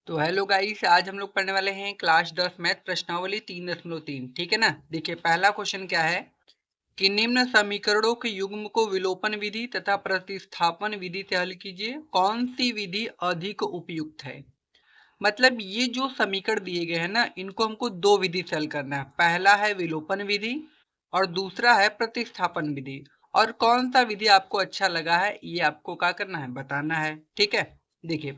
तो hello guys, आज हम लोग पढ़ने वाले हैं क्लास 10 मैथ प्रश्नावली 3.3। ठीक है ना। देखिए पहला क्वेश्चन क्या है कि निम्न समीकरणों के युग्म को विलोपन विधि तथा प्रतिस्थापन विधि से हल कीजिए, कौन सी विधि अधिक उपयुक्त है। मतलब ये जो समीकरण दिए गए हैं ना, इनको हमको दो विधि से हल करना है। पहला है विलोपन विधि और दूसरा है प्रतिस्थापन विधि। और कौन सा विधि आपको अच्छा लगा है ये आपको क्या करना है, बताना है। ठीक है। देखिए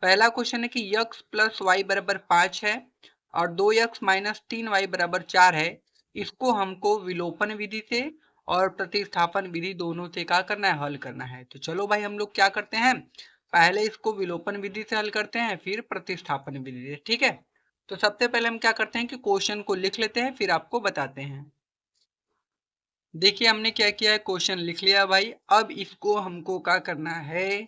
पहला क्वेश्चन है कि यक्स प्लस वाई बराबर 5 है और 2x माइनस 3y बराबर 4 है। इसको हमको विलोपन विधि से और प्रतिस्थापन विधि दोनों से क्या करना है, हल करना है। तो चलो भाई हम लोग क्या करते हैं, पहले इसको विलोपन विधि से हल करते हैं, फिर प्रतिस्थापन विधि से। ठीक है। तो सबसे पहले हम क्या करते हैं कि क्वेश्चन को लिख लेते हैं, फिर आपको बताते हैं। देखिए हमने क्या किया है, क्वेश्चन लिख लिया भाई। अब इसको हमको क्या करना है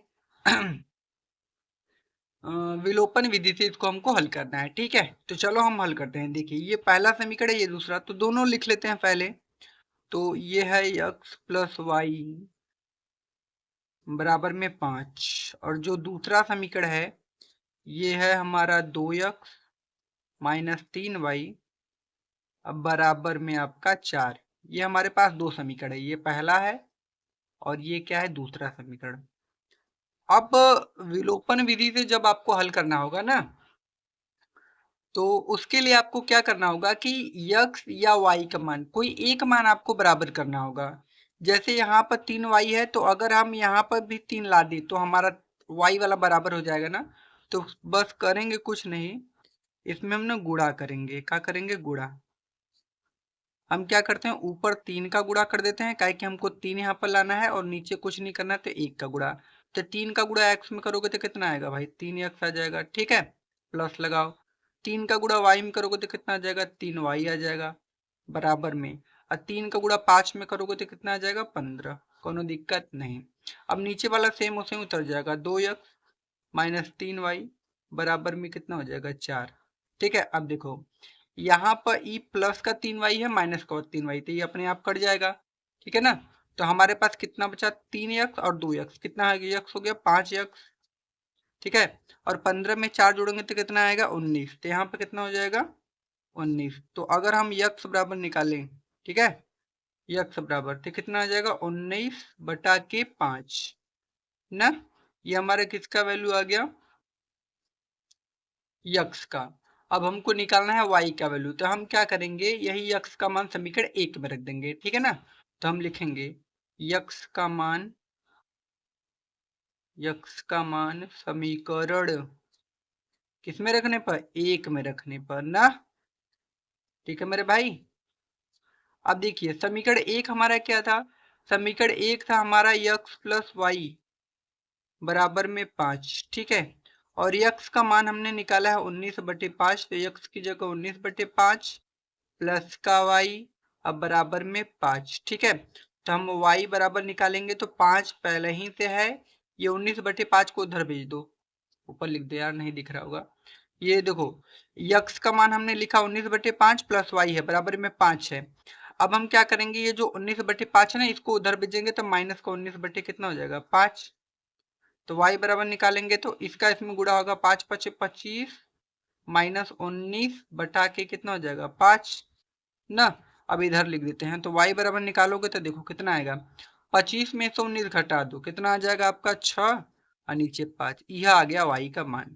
विलोपन विधि से इसको हमको हल करना है। ठीक है। तो चलो हम हल करते हैं। देखिए ये पहला समीकरण है, ये दूसरा, तो दोनों लिख लेते हैं पहले। तो ये है x प्लस वाई बराबर में 5 और जो दूसरा समीकरण है ये है हमारा 2x माइनस 3y अब बराबर में आपका 4। ये हमारे पास दो समीकरण है, ये पहला है और ये क्या है, दूसरा समीकरण। अब विलोपन विधि से जब आपको हल करना होगा ना, तो उसके लिए आपको क्या करना होगा कि x या y का मान, कोई एक मान आपको बराबर करना होगा। जैसे यहाँ पर 3y है, तो अगर हम यहाँ पर भी 3 ला दें तो हमारा y वाला बराबर हो जाएगा ना। तो बस करेंगे कुछ नहीं, इसमें हम ना गुणा करेंगे। क्या करेंगे, गुणा। हम क्या करते हैं, ऊपर 3 का गुणा कर देते हैं, काहे कि हमको 3 यहाँ पर लाना है और नीचे कुछ नहीं करना है, तो 1 का गुणा। तो 3 का गुणा x में करोगे तो कितना आएगा भाई, 3x आ जाएगा। ठीक है। प्लस लगाओ। 3 का गुणा y में करोगे तो कितना आ जाएगा, 3y आ जाएगा बराबर में। और 3 का गुणा 5 में करोगे तो कितना आ जाएगा, 15। कोनो दिक्कत नहीं। अब नीचे वाला सेम उसे उतर जाएगा, 2x माइनस 3y बराबर में कितना हो जाएगा, 4। ठीक है। अब देखो यहाँ पर ई प्लस का 3y है, माइनस का 3y, तो ये अपने आप कट जाएगा। ठीक है ना। तो हमारे पास कितना बचा, 3x और 2x, कितना आ गया, x हो गया 5x। ठीक है। और 15 में 4 जोड़ेंगे तो कितना आएगा, 19। तो यहाँ पे कितना हो जाएगा, 19। तो अगर हम x बराबर निकालें, ठीक है, x बराबर तो कितना आ जाएगा, 19/5 ना। ये हमारे किसका वैल्यू आ गया, यक्स का। अब हमको निकालना है y का वैल्यू, तो हम क्या करेंगे, यही यक्स का मान समीकरण 1 में रख देंगे। ठीक है ना। तो हम लिखेंगे यक्स का मान, यक्स का मान समीकरण किस में रखने पर, 1 में रखने पर ना। ठीक है मेरे भाई। अब देखिए समीकरण 1 हमारा क्या था, समीकरण 1 था हमारा यक्स प्लस वाई बराबर में 5। ठीक है। और यक्स का मान हमने निकाला है 19/5, तो यक्स की जगह 19/5 प्लस का y अब बराबर में 5। ठीक है। तो हम y बराबर निकालेंगे तो 5 पहले ही से है, ये 19/5 को उधर भेज दो, ऊपर लिख दो यार, नहीं दिख रहा होगा। ये देखो यक्स का मान हमने लिखा 19/5 प्लस y है बराबर में 5 है। अब हम क्या करेंगे, ये जो 19/5 है ना, इसको उधर भेजेंगे तो माइनस का 19 कितना हो जाएगा, 5। तो y बराबर निकालेंगे तो इसका इसमें गुणा होगा, 5 × 5 = 25 माइनस 19 बटा के कितना हो जाएगा, 5 ना। अब इधर लिख देते हैं, तो y बराबर निकालोगे तो देखो कितना आएगा, 25 में से 19 घटा दो, कितना आ जाएगा आपका 6 और नीचे 5। यह आ गया y का मान।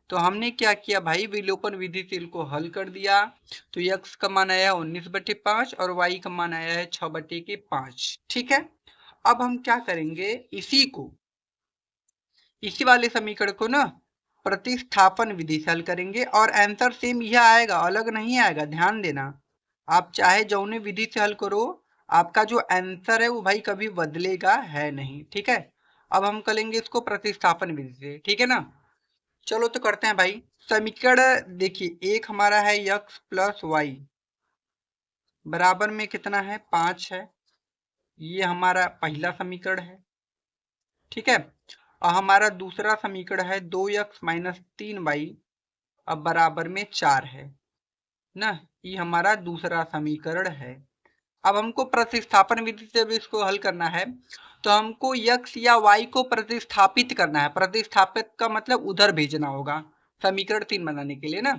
तो हमने क्या किया भाई, विलोपन विधि से इसको हल कर दिया। तो x का मान आया है 19/5 और y का मान आया है 6/5। ठीक है। अब हम क्या करेंगे, इसी वाले समीकरण को ना प्रतिस्थापन विधि से हल करेंगे और आंसर सेम यह आएगा, अलग नहीं आएगा, ध्यान देना। आप चाहे जौने विधि से हल करो, आपका जो आंसर है वो भाई कभी बदलेगा है नहीं। ठीक है। अब हम करेंगे इसको प्रतिस्थापन विधि से। ठीक है ना। चलो तो करते हैं भाई। समीकरण देखिए एक हमारा है x प्लस वाई बराबर में कितना है, 5 है। ये हमारा पहला समीकरण है। ठीक है। और हमारा दूसरा समीकरण है 2x माइनस 3y अब बराबर में 4 है ना। ये हमारा दूसरा समीकरण है। अब हमको प्रतिस्थापन विधि से भी इसको हल करना है। तो हमको x या y को प्रतिस्थापित करना है। प्रतिस्थापित का मतलब उधर भेजना होगा समीकरण 3 बनाने के लिए ना।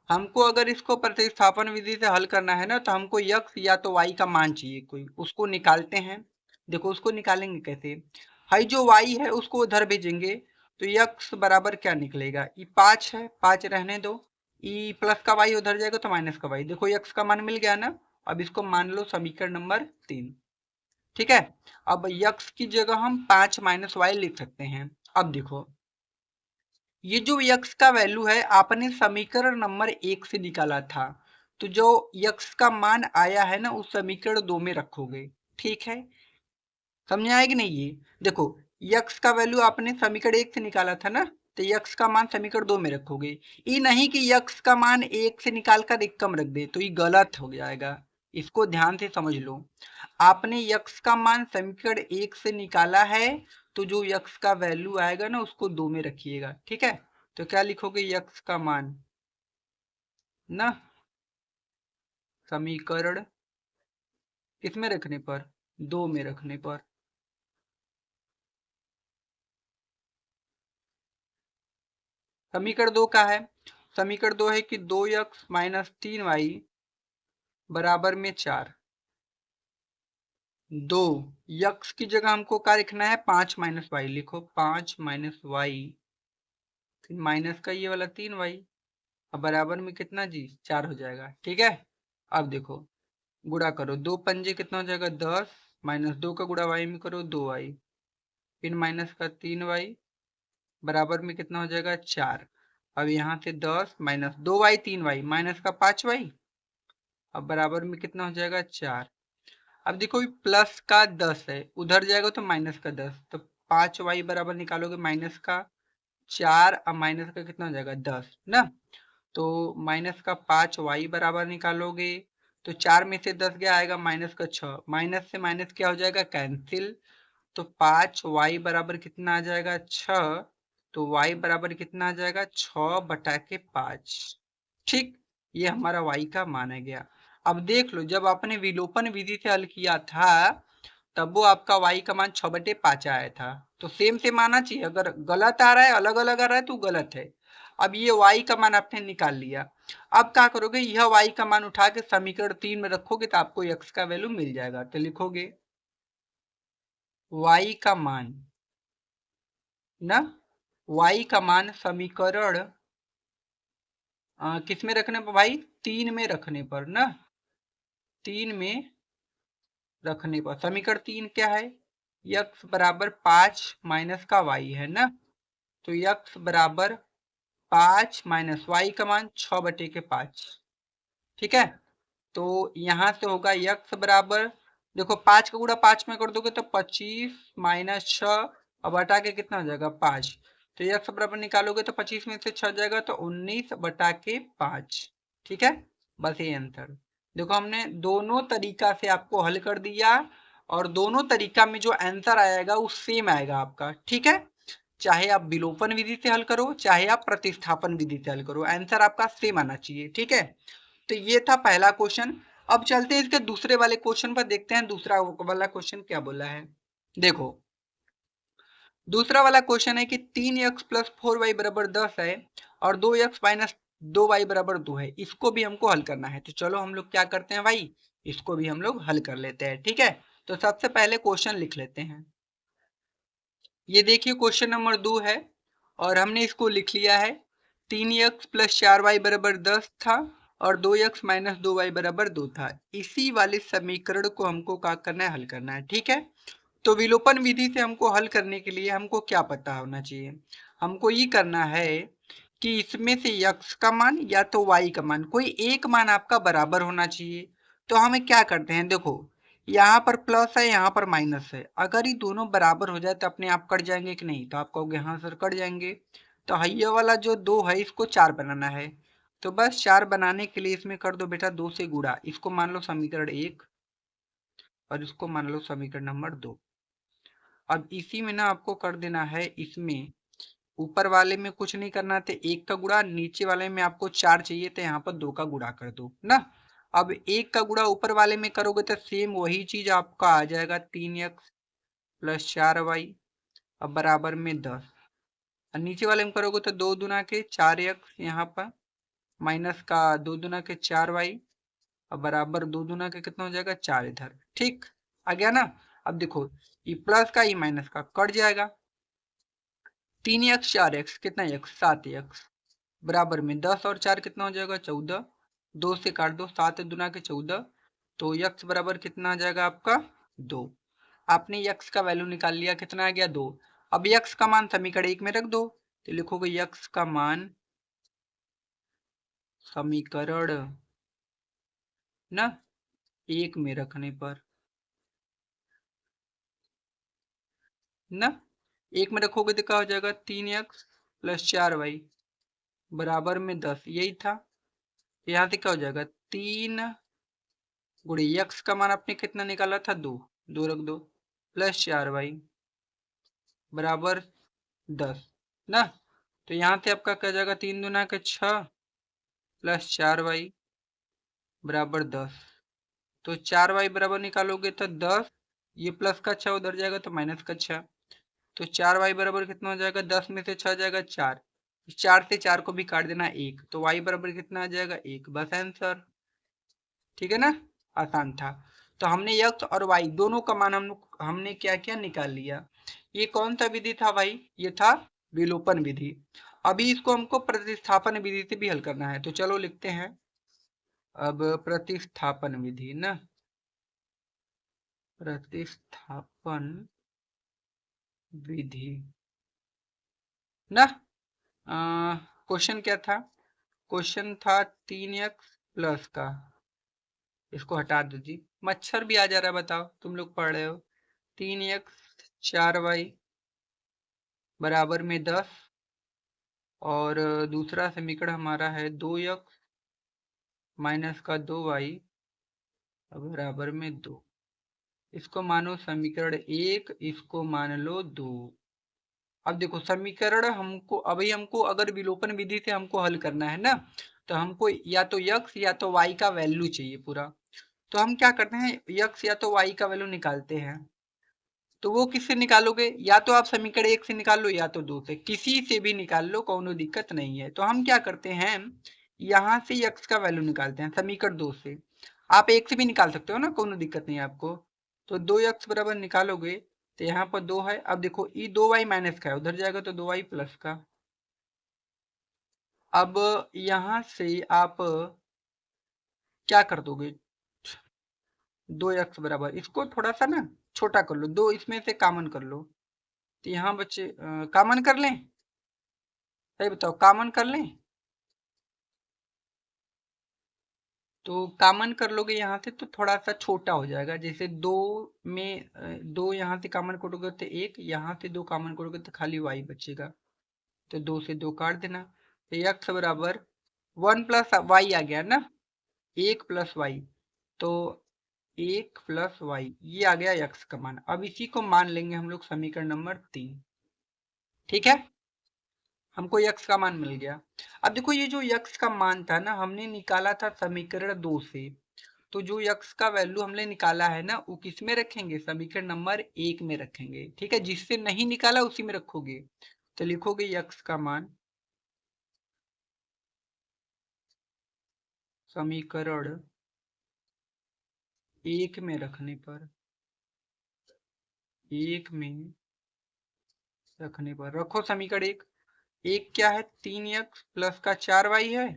हमको अगर इसको प्रतिस्थापन विधि से हल करना है ना, तो हमको x या तो y का मान चाहिए कोई, उसको निकालते हैं। देखो उसको निकालेंगे कैसे, हाई जो y है उसको उधर भेजेंगे, तो x बराबर क्या निकलेगा, ये 5 है, 5 रहने दो, ई प्लस का y उधर जाएगा तो माइनस का y। देखो x का मान मिल गया ना। अब इसको मान लो समीकरण नंबर 3। ठीक है, अब x की जगह हम 5 माइनस वाई लिख सकते हैं। अब देखो ये जो x का वैल्यू है आपने समीकरण नंबर 1 से निकाला था, तो जो x का मान आया है ना उस समीकरण 2 में रखोगे। ठीक है, समझ आएगी नहीं ये। देखो x का वैल्यू आपने समीकरण 1 से निकाला था ना, तो x का मान समीकरण 2 में रखोगे। ये नहीं कि x का मान 1 से निकाल कर 1 कम रख दे, तो ये गलत हो जाएगा। इसको ध्यान से समझ लो। आपने x का मान समीकरण 1 से निकाला है, तो जो x का वैल्यू आएगा ना उसको 2 में रखिएगा। ठीक है, तो क्या लिखोगे, x का मान ना समीकरण किसमें रखने पर, 2 में रखने पर। समीकरण 2 का है, समीकरण 2 है कि 2x माइनस 3y बराबर में 4। 2 x की जगह हमको क्या लिखना है, 5 माइनस वाई लिखो, 5 माइनस वाई, फिर माइनस का ये वाला 3y, अब बराबर में कितना जी, 4 हो जाएगा। ठीक है, अब देखो गुणा करो, 2 पंजे कितना हो जाएगा 10, माइनस 2 का गुणा y में करो 2y, फिर माइनस का 3y बराबर में कितना हो जाएगा 4। अब यहाँ से 10 माइनस 2y 3y माइनस का 5y, अब बराबर में कितना हो जाएगा 4। अब देखो प्लस का 10 है, उधर जाएगा तो माइनस का 10, तो 5y बराबर निकालोगे माइनस का 4, अब माइनस का कितना हो जाएगा 10 ना, तो माइनस का 5y बराबर निकालोगे तो 4 में से 10 गया, आएगा माइनस का 6, माइनस से माइनस क्या हो जाएगा कैंसिल, तो 5y बराबर कितना आ जाएगा 6, तो y बराबर कितना आ जाएगा 6/5। ठीक, ये हमारा y का माना गया। अब देख लो जब आपने विलोपन विधि से हल किया था तब वो आपका y का मान 6/5 आया था, तो सेम सेम आना चाहिए। अगर गलत आ रहा है, अलग अलग आ रहा है तो गलत है। अब ये y का मान आपने निकाल लिया, अब क्या करोगे, यह y का मान उठा के समीकरण 3 में रखोगे तो आपको x का वैल्यू मिल जाएगा। तो लिखोगे y का मान ना, y का मान समीकरण किस में रखने पर भाई, 3 में रखने पर ना, 3 में रखने पर। समीकरण 3 क्या है, x बराबर 5 माइनस का y है ना, तो x बराबर 5 माइनस वाई का मान 6/5। ठीक है, तो यहां से होगा x बराबर, देखो 5 का गुणा 5 में कर दोगे तो 25 माइनस 6, अब हटा के कितना हो जाएगा 5, तो x बराबर निकालोगे तो 25 में से 6 जाएगा तो 19/5। ठीक है, बस ये आंसर। देखो हमने दोनों तरीका से आपको हल कर दिया, और दोनों तरीका में जो आंसर आएगा वो सेम आएगा आपका। ठीक है, चाहे आप विलोपन विधि से हल करो चाहे आप प्रतिस्थापन विधि से हल करो, आंसर आपका सेम आना चाहिए। ठीक है, तो ये था पहला क्वेश्चन। अब चलते हैं इसके दूसरे वाले क्वेश्चन पर, देखते हैं दूसरा वाला क्वेश्चन क्या बोला है। देखो दूसरा वाला क्वेश्चन है कि 3x प्लस 4y बराबर 10 है और 2x माइनस 2y बराबर 2 है, इसको भी हमको हल करना है। तो चलो हम लोग क्या करते हैं भाई, इसको भी हम लोग हल कर लेते हैं। ठीक है, तो सबसे पहले क्वेश्चन लिख लेते हैं। ये देखिए क्वेश्चन नंबर 2 है और हमने इसको लिख लिया है। 3x प्लस 4y बराबर 10 था और 2x माइनस 2y बराबर 2 था। इसी वाले समीकरण को हमको क्या करना है, हल करना है। ठीक है, तो विलोपन विधि से हमको हल करने के लिए हमको क्या पता होना चाहिए, हमको ये करना है कि इसमें से x का मान या तो y का मान, कोई एक मान आपका बराबर होना चाहिए। तो हमें क्या करते हैं, देखो यहाँ पर प्लस है यहाँ पर माइनस है, अगर ये दोनों बराबर हो जाए तो अपने आप कट जाएंगे कि नहीं, तो आप कहोगे हाँ सर कट जाएंगे। तो ये वाला जो 2 है इसको 4 बनाना है, तो बस 4 बनाने के लिए इसमें कर दो बेटा 2 से गुणा, इसको मान लो समीकरण 1 और इसको मान लो समीकरण नंबर 2। अब इसी में ना आपको कर देना है, इसमें ऊपर वाले में कुछ नहीं करना, तो 1 का गुणा, नीचे वाले में आपको 4 चाहिए तो यहाँ पर 2 का गुणा कर दो ना। अब 1 का गुणा ऊपर वाले में करोगे तो सेम वही चीज आपका आ जाएगा 3x प्लस 4y अब बराबर में 10। और नीचे वाले में करोगे तो 2 दूना के 4x यहाँ पर माइनस का 2 दूना के 4y अब बराबर 2 दूना के कितना हो जाएगा 4 इधर। ठीक आ गया ना। अब देखो ये प्लस का ये माइनस का कट जाएगा। 3x 4x कितना x 7x बराबर में 10 और 4 कितना हो जाएगा 14। 2 से काट दो 7 दूना के 14 तो x बराबर कितना आ जाएगा आपका 2। आपने x का वैल्यू निकाल लिया कितना आ गया 2। अब x का मान समीकरण 1 में रख दो तो लिखोगे x का मान समीकरण ना 1 में रखने पर ना 1 में रखोगे तो क्या हो जाएगा 3x प्लस 4y बराबर में 10 यही था। यहाँ से क्या हो जाएगा 3 गुणे x का मान आपने कितना निकाला था 2 2 रख दो प्लस 4y बराबर 10 ना। तो यहाँ से आपका क्या जाएगा 3 दूना के 6 प्लस 4y बराबर 10। तो 4y बराबर निकालोगे तो 10 ये प्लस का 6 उधर जाएगा तो माइनस का 6 तो 4y बराबर कितना हो जाएगा 10 में से 6 जाएगा 4 4 से 4 को भी काट देना 1 तो y बराबर कितना आ जाएगा 1 बस आंसर। ठीक है ना आसान था। तो हमने x और y दोनों का मान हमने क्या क्या निकाल लिया। ये कौन सा विधि था भाई ये था विलोपन विधि। अभी इसको हमको प्रतिस्थापन विधि से भी हल करना है तो चलो लिखते हैं अब प्रतिस्थापन विधि ना प्रतिस्थापन विधि ना। क्वेश्चन क्या था क्वेश्चन था 3x प्लस का इसको हटा दो जी मच्छर भी आ जा रहा है बताओ तुम लोग पढ़ रहे हो 3x 4y बराबर में 10 और दूसरा समीकरण हमारा है 2x माइनस का 2y बराबर में 2। इसको मानो समीकरण 1 इसको मान लो 2। अब देखो समीकरण हमको अभी हमको अगर विलोपन विधि से हमको हल करना है ना तो हमको या तो x या तो y का वैल्यू चाहिए पूरा। तो हम क्या करते हैं x या तो y का वैल्यू निकालते हैं। तो वो किससे निकालोगे या तो आप समीकरण 1 से निकाल लो या तो 2 से किसी से भी निकाल लो कोनो दिक्कत नहीं है। तो हम क्या करते हैं यहाँ से x का वैल्यू निकालते हैं समीकरण 2 से। आप 1 से भी निकाल सकते हो ना कोनो दिक्कत नहीं है आपको। तो 2x बराबर निकालोगे तो यहाँ पर 2 है। अब देखो ये 2y माइनस का है उधर जाएगा तो 2y प्लस का। अब यहाँ से आप क्या कर दोगे 2x बराबर इसको थोड़ा सा ना छोटा कर लो 2 इसमें से कॉमन कर लो। तो यहाँ बच्चे कॉमन कर लें सही बताओ कॉमन कर लें। तो कॉमन कर लोगे यहाँ से तो थोड़ा सा छोटा हो जाएगा जैसे 2 में 2 यहाँ से कॉमन करोगे तो 1 यहाँ से 2 कॉमन करोगे तो खाली y बचेगा। तो 2 से 2 काट देना तो x बराबर 1 प्लस वाई आ गया ना 1 प्लस वाई। तो 1 प्लस वाई ये आ गया x का मान। अब इसी को मान लेंगे हम लोग समीकरण नंबर 3। ठीक है हमको x का मान मिल गया। अब देखो ये जो x का मान था ना हमने निकाला था समीकरण 2 से। तो जो x का वैल्यू हमने निकाला है ना वो किस में रखेंगे समीकरण नंबर 1 में रखेंगे। ठीक है जिससे नहीं निकाला उसी में रखोगे। तो लिखोगे x का मान समीकरण 1 में रखने पर 1 में रखने पर रखो समीकरण 1। 1 क्या है 3x प्लस का 4y है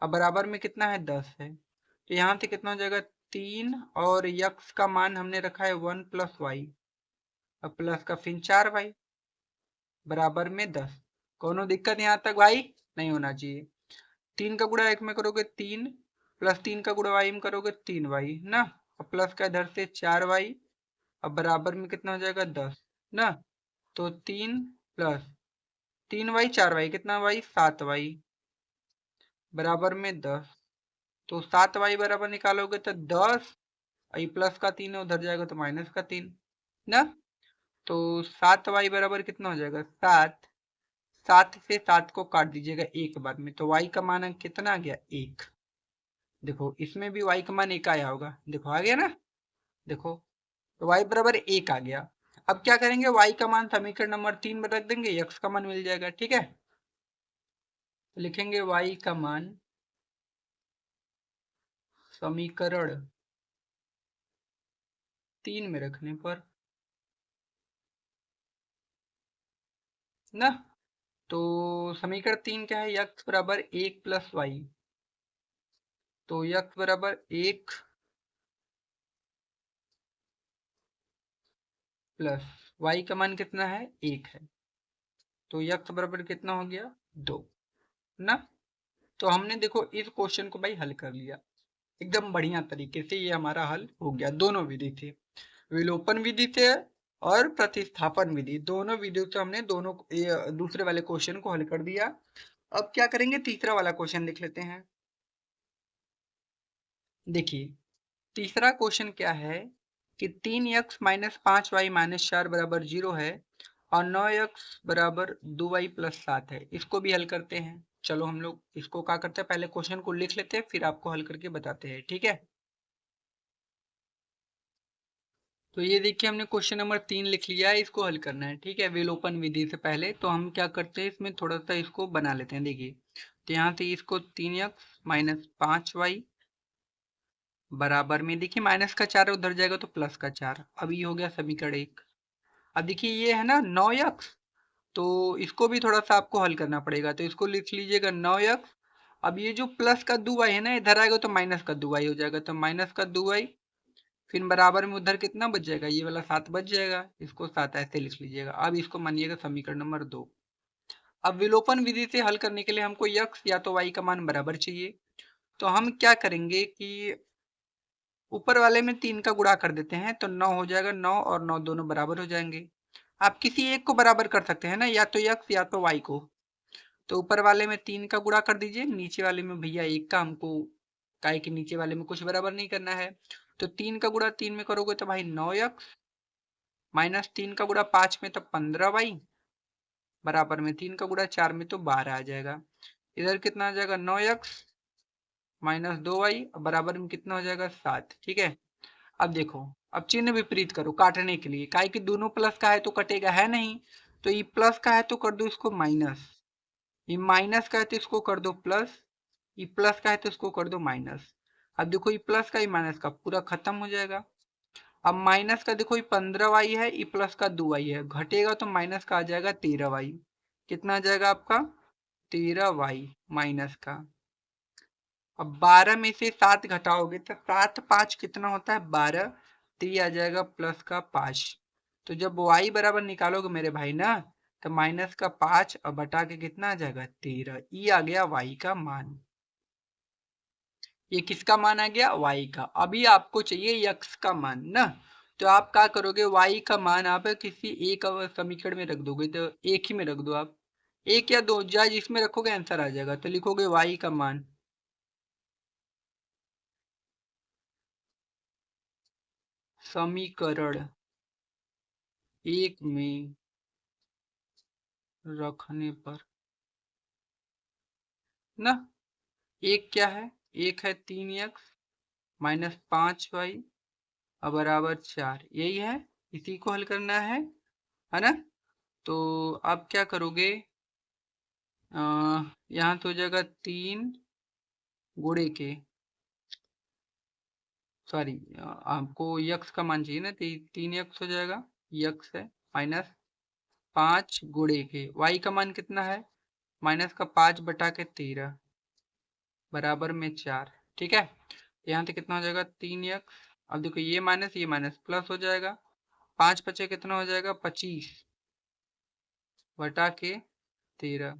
अब बराबर में कितना है 10 है। तो यहाँ से कितना हो जाएगा 3 और x का मान हमने रखा है 1 प्लस वाई अब प्लस का फिर 4y बराबर में 10। कोनो दिक्कत यहाँ तक भाई नहीं होना चाहिए। 3 का गुणा 1 में करोगे 3 प्लस 3 का गुणा y में करोगे 3y ना अब प्लस का इधर से 4y अब बराबर में कितना हो जाएगा 10 ना। तो 3 प्लस 3y 4y कितना y 7y बराबर में 10। तो 7y बराबर निकालोगे तो 10 ये प्लस का 3 है उधर जाएगा तो माइनस का 3 ना। तो 7y बराबर कितना हो जाएगा 7। 7 से 7 को काट दीजिएगा एक बार में तो y का मान कितना आ गया 1। देखो इसमें भी y का मान 1 आया होगा देखो आ गया ना। देखो तो y बराबर 1 आ गया। अब क्या करेंगे, y का मान समीकरण नंबर 3 में रख देंगे, x का मान मिल जाएगा। ठीक है, तो लिखेंगे y का मान समीकरण 3 में रखने पर ना, तो समीकरण 3 क्या है, x बराबर 1 प्लस वाई। तो x बराबर 1 प्लस y का मान कितना है, 1 है। तो x बराबर कितना हो गया, 2 ना। तो हमने देखो इस क्वेश्चन को भाई हल कर लिया एकदम बढ़िया तरीके से। ये हमारा हल हो गया दोनों विधि से, विलोपन विधि से और प्रतिस्थापन विधि, दोनों विधियों से हमने दोनों दूसरे वाले क्वेश्चन को हल कर दिया। अब क्या करेंगे, तीसरा वाला क्वेश्चन देख लेते हैं। देखिए तीसरा क्वेश्चन क्या है कि 3x माइनस 5y माइनस 4 बराबर 0 है और 9x बराबर 2y प्लस 7 है। इसको भी हल करते हैं। चलो हम लोग इसको क्या करते हैं, पहले क्वेश्चन को लिख लेते हैं फिर आपको हल करके बताते हैं। ठीक है, तो ये देखिए हमने क्वेश्चन नंबर 3 लिख लिया है, इसको हल करना है। ठीक है, विलोपन विधि से पहले तो हम क्या करते हैं, इसमें थोड़ा सा इसको बना लेते हैं। देखिए तो यहाँ से इसको 3x माइनस 5y बराबर में, देखिए माइनस का 4 उधर जाएगा तो प्लस का 4। अब ये हो गया समीकरण 1। अब देखिए ये है ना 9x, तो इसको भी थोड़ा सा आपको हल करना पड़ेगा। तो इसको लिख लीजिएगा 9x। अब ये जो प्लस का 2y है ना, इधर आएगा तो माइनस का 2y हो जाएगा, तो माइनस का 2y फिर बराबर में उधर कितना बच जाएगा, ये वाला 7 बच जाएगा। इसको 7 ऐसे लिख लीजिएगा। अब इसको मानिएगा समीकरण नंबर 2। अब विलोपन विधि से हल करने के लिए हमको x या तो y का मान बराबर चाहिए। तो हम क्या करेंगे कि ऊपर वाले में 3 का गुणा कर देते हैं, तो 9 हो जाएगा। 9 और 9 दोनों बराबर हो जाएंगे। आप किसी एक को बराबर कर सकते हैं ना, या तो x या तो y को। तो ऊपर वाले में 3 का गुणा कर दीजिए, नीचे वाले में भैया 1 का, हमको काहे कि नीचे वाले में कुछ बराबर नहीं करना है। तो 3 का गुणा 3 में करोगे तो भाई 9x माइनस 3 का गुणा 5 में तो 15y बराबर में 3 का गुणा 4 में तो 12 आ जाएगा। इधर कितना आ जाएगा, 9x माइनस 2y बराबर में कितना हो जाएगा, 7। ठीक है, अब देखो, अब चिन्ह विपरीत करो काटने के लिए, काहे कि दोनों प्लस का है तो कटेगा है नहीं। तो ये प्लस का है तो कर दो इसको माइनस, ये माइनस का है तो इसको कर दो प्लस, ये प्लस का है तो इसको कर दो माइनस। अब देखो ये प्लस का, ये माइनस का पूरा खत्म हो जाएगा। अब माइनस का देखो ये 15y है, ये प्लस का 2y है, घटेगा तो माइनस का आ जाएगा 13y। कितना आ जाएगा आपका, 13y माइनस का। अब 12 में से 7 घटाओगे तो 7 5 कितना होता है, 12। तो ये आ जाएगा प्लस का 5। तो जब y बराबर निकालोगे मेरे भाई ना, तो माइनस का 5 और बटा के कितना आ जाएगा, 13। ये आ गया y का मान। ये किसका मान आ गया, y का। अभी आपको चाहिए x का मान ना, तो आप क्या करोगे, y का मान आप किसी एक समीकरण में रख दोगे, तो एक ही में रख दो आप, एक या दो या जिसमें रखोगे आंसर आ जाएगा। तो लिखोगे y का मान समीकरण 1 में रखने पर ना, एक क्या है, एक है 3x माइनस 5y बराबर 4, यही है, इसी को हल करना है ना। तो आप क्या करोगे, यहाँ तो हो जाएगा 3 गुणे के, सॉरी आपको यक्स का मान चाहिए ना, तो 3x हो जाएगा, यक्स है माइनस 5 गुणे के, y का मान कितना है, माइनस का 5 बटा के 13 बराबर में 4। ठीक है, यहाँ से कितना हो जाएगा, 3x। अब देखो ये माइनस प्लस हो जाएगा, 5 बचे कितना हो जाएगा, 25 बटा के 13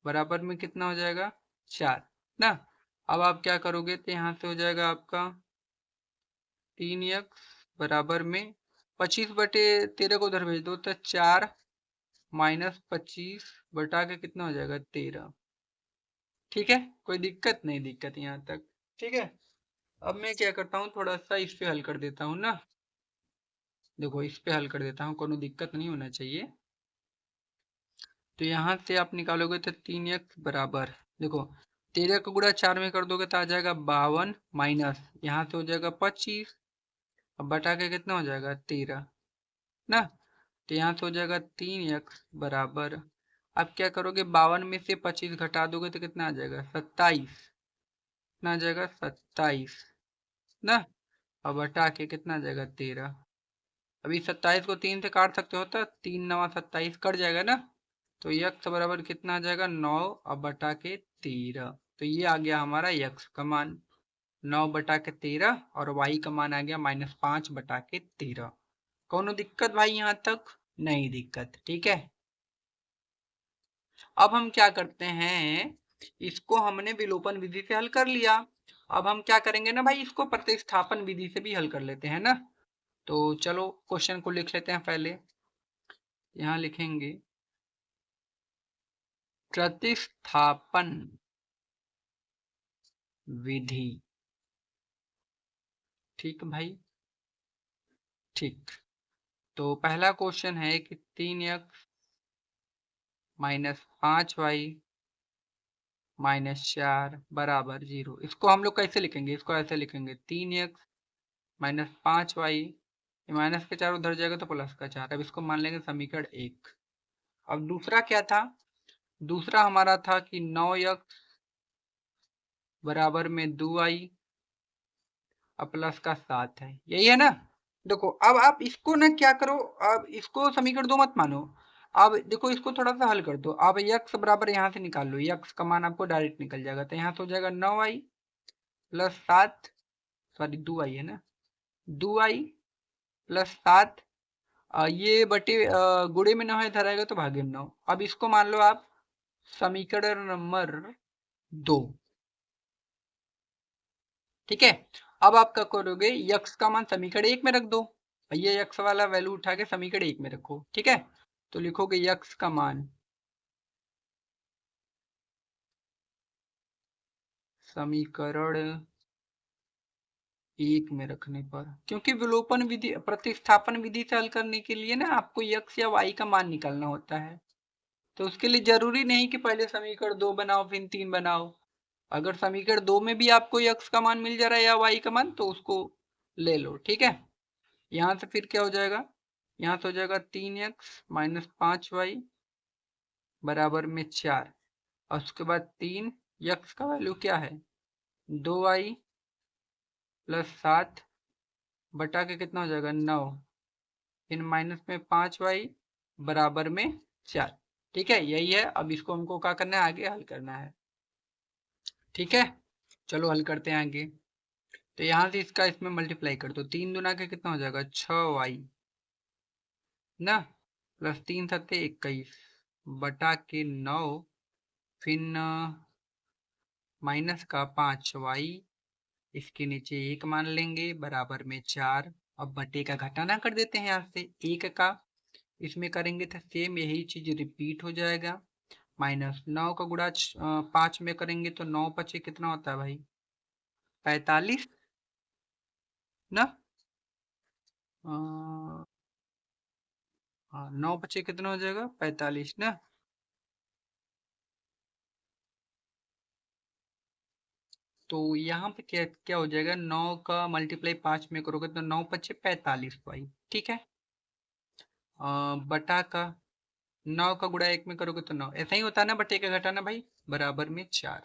बराबर में कितना हो जाएगा, 4 ना। अब आप क्या करोगे, तो यहाँ से हो जाएगा आपका 3x बराबर में 25 बटे 13 को उधर भेज दो तो 4 माइनस 25 बटा के कितना हो जाएगा, 13। ठीक है, कोई दिक्कत नहीं, दिक्कत यहाँ तक। ठीक है, अब मैं क्या करता हूँ, थोड़ा सा इस पे हल कर देता हूँ ना। देखो इस पे हल कर देता हूँ, कोनो दिक्कत नहीं होना चाहिए। तो यहाँ से आप निकालोगे तो 3x बराबर, देखो 13 का गुणा 4 में कर दोगे तो आ जाएगा 52 माइनस यहाँ से हो जाएगा 25 अब बटा के कितना हो जाएगा 13 ना। तो यहाँ से हो जाएगा 3x बराबर, अब क्या करोगे 52 में से 25 घटा दोगे तो कितना आ जाएगा 27, कितना आ जाएगा 27 ना। अब बटा के कितना आ जाएगा 13। अभी 27 को 3 से काट सकते हो तो 3 9 27 कट जाएगा ना। तो यक्स बराबर कितना आ जाएगा 9 अब बटा के 13। तो ये आ गया हमारा यक्स का मान 9 बटा के 13 और वाई का मान आ गया -5 बटा के 13। कौनो दिक्कत भाई यहाँ तक? नहीं दिक्कत, ठीक है। अब हम क्या करते हैं, इसको हमने विलोपन विधि से हल कर लिया। अब हम क्या करेंगे ना भाई, इसको प्रतिस्थापन विधि से भी हल कर लेते हैं ना। तो चलो क्वेश्चन को लिख लेते हैं पहले। यहाँ लिखेंगे प्रतिस्थापन विधि। ठीक भाई, ठीक। तो पहला क्वेश्चन है कि 3x -5y -4 बराबर 0। इसको हम लोग कैसे लिखेंगे, इसको ऐसे लिखेंगे 3x -5y, माइनस के 4 उधर जाएगा तो प्लस का 4। अब इसको मान लेंगे समीकरण 1। अब दूसरा क्या था, दूसरा हमारा था कि 9x बराबर में 2y और प्लस का 7 है, यही है ना। देखो अब आप इसको ना क्या करो, अब इसको समीकरण 2 मत मानो। अब देखो इसको थोड़ा सा हल कर दो। अब x बराबर यहाँ से निकाल लो, x का मान आपको डायरेक्ट निकल जाएगा। तो यहाँ से हो जाएगा 9y प्लस 7, सॉरी 2y है ना, 2y प्लस 7। ये बटे गुणे में 9 है, इधर आएगा तो भागे में 9। अब इसको मान लो आप समीकरण नंबर 2, ठीक है। अब आप क्या करोगे, यक्स का मान समीकरण 1 में रख दो, ये यक्स वाला वैल्यू उठा के समीकरण 1 में रखो, ठीक है। तो लिखोगे यक्स का मान समीकरण 1 में रखने पर, क्योंकि विलोपन विधि प्रतिस्थापन विधि से हल करने के लिए ना आपको यक्स या वाई का मान निकालना होता है। तो उसके लिए जरूरी नहीं कि पहले समीकरण 2 बनाओ फिर 3 बनाओ। अगर समीकरण 2 में भी आपको x का मान मिल जा रहा है या y का मान तो उसको ले लो, ठीक है। यहाँ से फिर क्या हो जाएगा, यहाँ से हो जाएगा 3x -5y बराबर में 4। और उसके बाद 3 x का वैल्यू क्या है 2y प्लस 7 बटा के कितना हो जाएगा 9, फिर माइनस में 5y बराबर में 4। ठीक है, यही है। अब इसको हमको क्या करना है, आगे हल करना है, ठीक है। चलो हल करते हैं आगे। तो यहाँ से इसका इसमें मल्टीप्लाई कर दो, 3 दूना के कितना हो जाएगा 6y ना, प्लस 3 सत्ते 21 बटा के 9, फिर माइनस का 5y, इसके नीचे 1 मान लेंगे बराबर में 4। अब बटे का घटाना कर देते हैं, यहाँ से 1 का इसमें करेंगे तो सेम यही चीज रिपीट हो जाएगा। -9 का गुणा 5 में करेंगे तो 9 पचे कितना होता है भाई 45 ना। हाँ 9 पचे कितना हो जाएगा 45 ना। तो यहाँ पे क्या क्या हो जाएगा, 9 का मल्टीप्लाई 5 में करोगे तो 9 पचे 45 भाई, ठीक है। बटा का 9 का गुणा 1 में करोगे तो 9, ऐसा ही होता है ना, बटे का घटाना भाई बराबर में 4।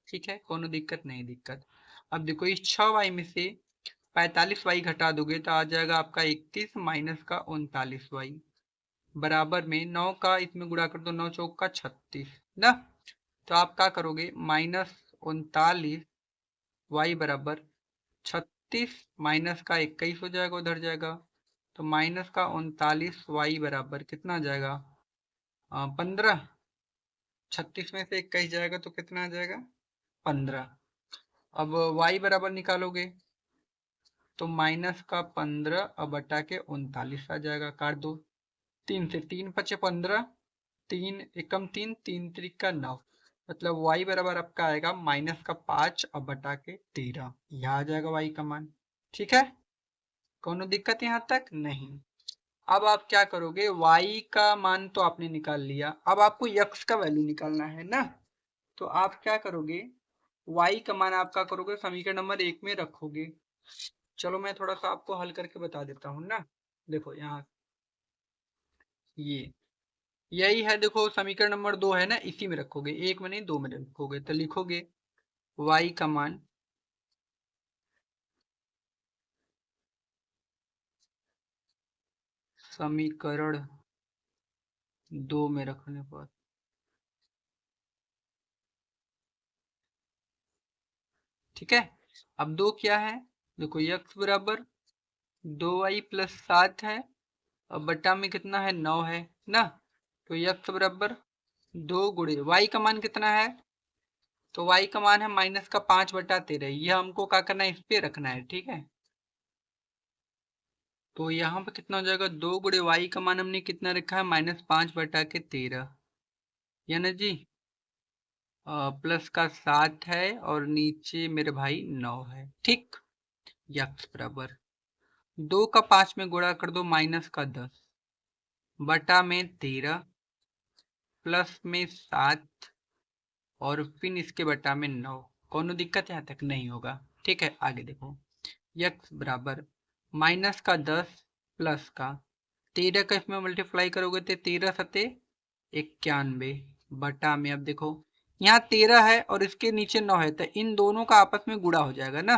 ठीक है, कोनो दिक्कत नहीं दिक्कत। अब देखो इस 6y में से 45y घटा दोगे तो आ जाएगा आपका 21 माइनस का 39y बराबर में 9 का इसमें गुणा कर दो, 9 चौक का 36 ना। तो आप क्या करोगे -39y बराबर 36 माइनस का 21 हो जाएगा, उधर जाएगा तो माइनस का 39y बराबर कितना आ जाएगा 15। 36 में से 21 जाएगा तो कितना आ जाएगा 15। अब y बराबर निकालोगे तो माइनस का 15 अब बटा के 39 आ जाएगा, काट दो 3 से, 3 पचे 15, 3 एकम 3, 3 त्रिक का 9, मतलब y बराबर आपका आएगा माइनस का 5 अब बटा के 13। यह आ जाएगा y का मान, ठीक है। कोनो दिक्कत यहाँ तक नहीं। अब आप क्या करोगे, y का मान तो आपने निकाल लिया, अब आपको x का वैल्यू निकालना है ना। तो आप क्या करोगे, y का मान आपका करोगे समीकरण नंबर 1 में रखोगे। चलो मैं थोड़ा सा आपको हल करके बता देता हूँ ना। देखो यहाँ ये यही है, देखो समीकरण नंबर 2 है ना, इसी में रखोगे, एक में नहीं 2 में रखोगे, तो लिखोगे y का मान समीकरण 2 में रखने पर, ठीक है। अब 2 क्या है, देखो x बराबर 2y प्लस 7 है, और बटा में कितना है 9 है ना, तो x बराबर 2 गुणे y का मान कितना है, तो y का मान है माइनस का 5/13, यह हमको क्या करना है, इस पे रखना है, ठीक है। तो यहाँ पे कितना हो जाएगा, 2 गुणे y का मान हमने कितना रखा है, -5/13, या ना जी, प्लस का 7 है, और नीचे मेरे भाई 9 है, ठीक। यक्स बराबर 2 का 5 में गुणा कर दो, -10 बटा में 13 प्लस में 7 और फिर इसके बटा में 9। कोनो दिक्कत यहाँ तक नहीं होगा, ठीक है। आगे देखो, यक्स बराबर -10 प्लस का 13 का इसमें मल्टीप्लाई करोगे तो 13×7 = 91 बटा में, अब देखो यहाँ 13 है और इसके नीचे 9 है, तो इन दोनों का आपस में गुणा हो जाएगा ना,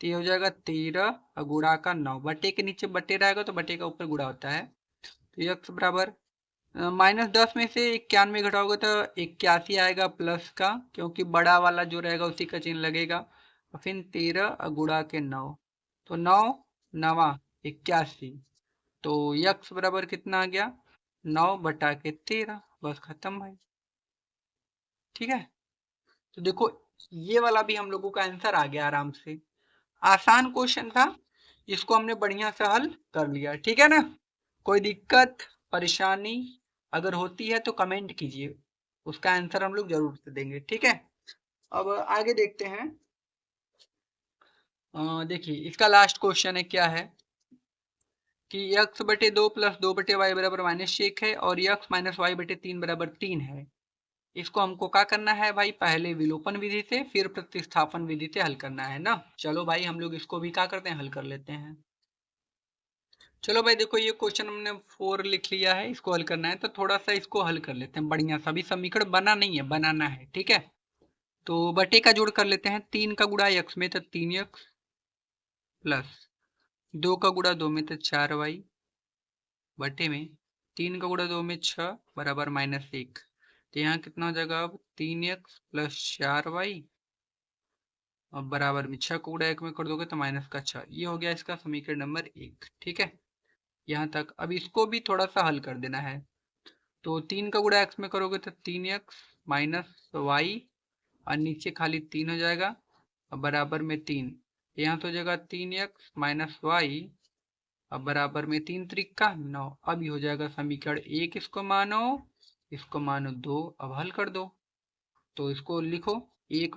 तो ये हो जाएगा 13 और गुणा का 9, बटे के नीचे बटे रहेगा तो बटे का ऊपर गुणा होता है। तो यक्स बराबर -10 में से 91 घटाओगे तो 81 आएगा प्लस का, क्योंकि बड़ा वाला जो रहेगा उसी का चिन्ह लगेगा, और फिर 13 और गुणा के 9, तो 9 9 81, तो यक्स बराबर कितना आ गया, 9/13, बस खत्म भाई, ठीक है। तो देखो ये वाला भी हम लोगों का आंसर आ गया आराम से, आसान क्वेश्चन था, इसको हमने बढ़िया से हल कर लिया, ठीक है ना। कोई दिक्कत परेशानी अगर होती है तो कमेंट कीजिए, उसका आंसर हम लोग जरूर से देंगे, ठीक है। अब आगे देखते हैं, देखिए इसका लास्ट क्वेश्चन है, क्या है कि x/2 + 2/y बराबर -1 है, और x - y/3 बराबर 3 है। इसको हमको क्या करना है भाई, पहले विलोपन विधि से फिर प्रतिस्थापन विधि से हल करना है ना। चलो भाई हम लोग इसको भी क्या करते हैं, हल कर लेते हैं। चलो भाई देखो ये क्वेश्चन हमने 4 लिख लिया है, इसको हल करना है, तो थोड़ा सा इसको हल कर लेते हैं बढ़िया सा, अभी समीकरण बना नहीं है, बनाना है, ठीक है। तो बटे का जोड़ कर लेते हैं, 3 का गुणा x में तो 3x प्लस 2 का गुणा 2 में तो 4y बटे में 3 का गुणा 2 में 6 बराबर -1, तो यहाँ कितना हो जाएगा, अब 3x प्लस 4y और बराबर में 6 को गुणा 1 में कर दोगे तो -6, ये हो गया इसका समीकरण नंबर 1, ठीक है। यहाँ तक अब इसको भी थोड़ा सा हल कर देना है, तो 3 का गुणा x में करोगे तो 3x माइनस वाई, और नीचे खाली 3 हो जाएगा, और बराबर में 3, यहाँ तो हो जाएगा 3x माइनस वाई, अब बराबर में 3×3 = 9, अब ये हो जाएगा समीकरण 1, इसको मानो 2, अब हल कर दो, तो इसको लिखो, एक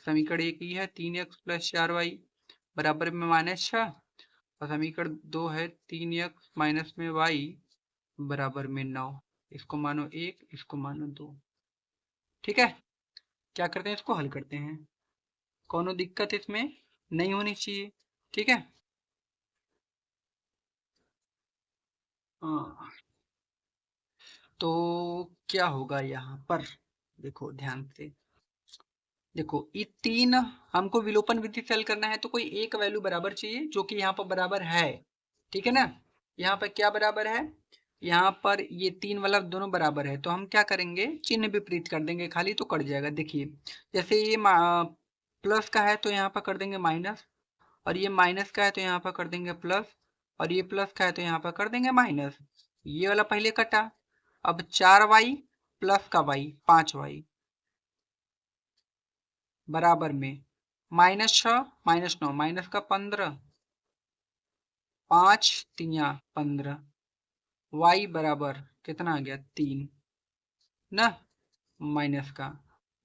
समीकरण 1 ही है 3x प्लस 4y बराबर में -6, और समीकरण 2 है 3x माइनस में y बराबर में 9, इसको मानो 1, इसको मानो 2, ठीक है। क्या करते हैं, इसको हल करते हैं, कोनो दिक्कत इसमें नहीं होनी चाहिए, ठीक है। हाँ, तो क्या होगा यहाँ पर, देखो ध्यान से, देखो ये 3 हमको विलोपन विधि से हल करना है, तो कोई एक वैल्यू बराबर चाहिए जो कि यहाँ पर बराबर है, ठीक है ना। यहाँ पर क्या बराबर है, यहाँ पर ये 3 वाला दोनों बराबर है, तो हम क्या करेंगे, चिन्ह विपरीत कर देंगे खाली, तो कट जाएगा। देखिए जैसे ये प्लस का है तो यहाँ पर कर देंगे माइनस, और ये माइनस का है तो यहाँ पर कर देंगे प्लस, और ये प्लस का है तो यहाँ पर कर देंगे माइनस, ये वाला पहले कटा। अब 4y प्लस का y 5y बराबर में -6 -9 -15, 5×3 = 15, y बराबर कितना आ गया 3 ना, माइनस का,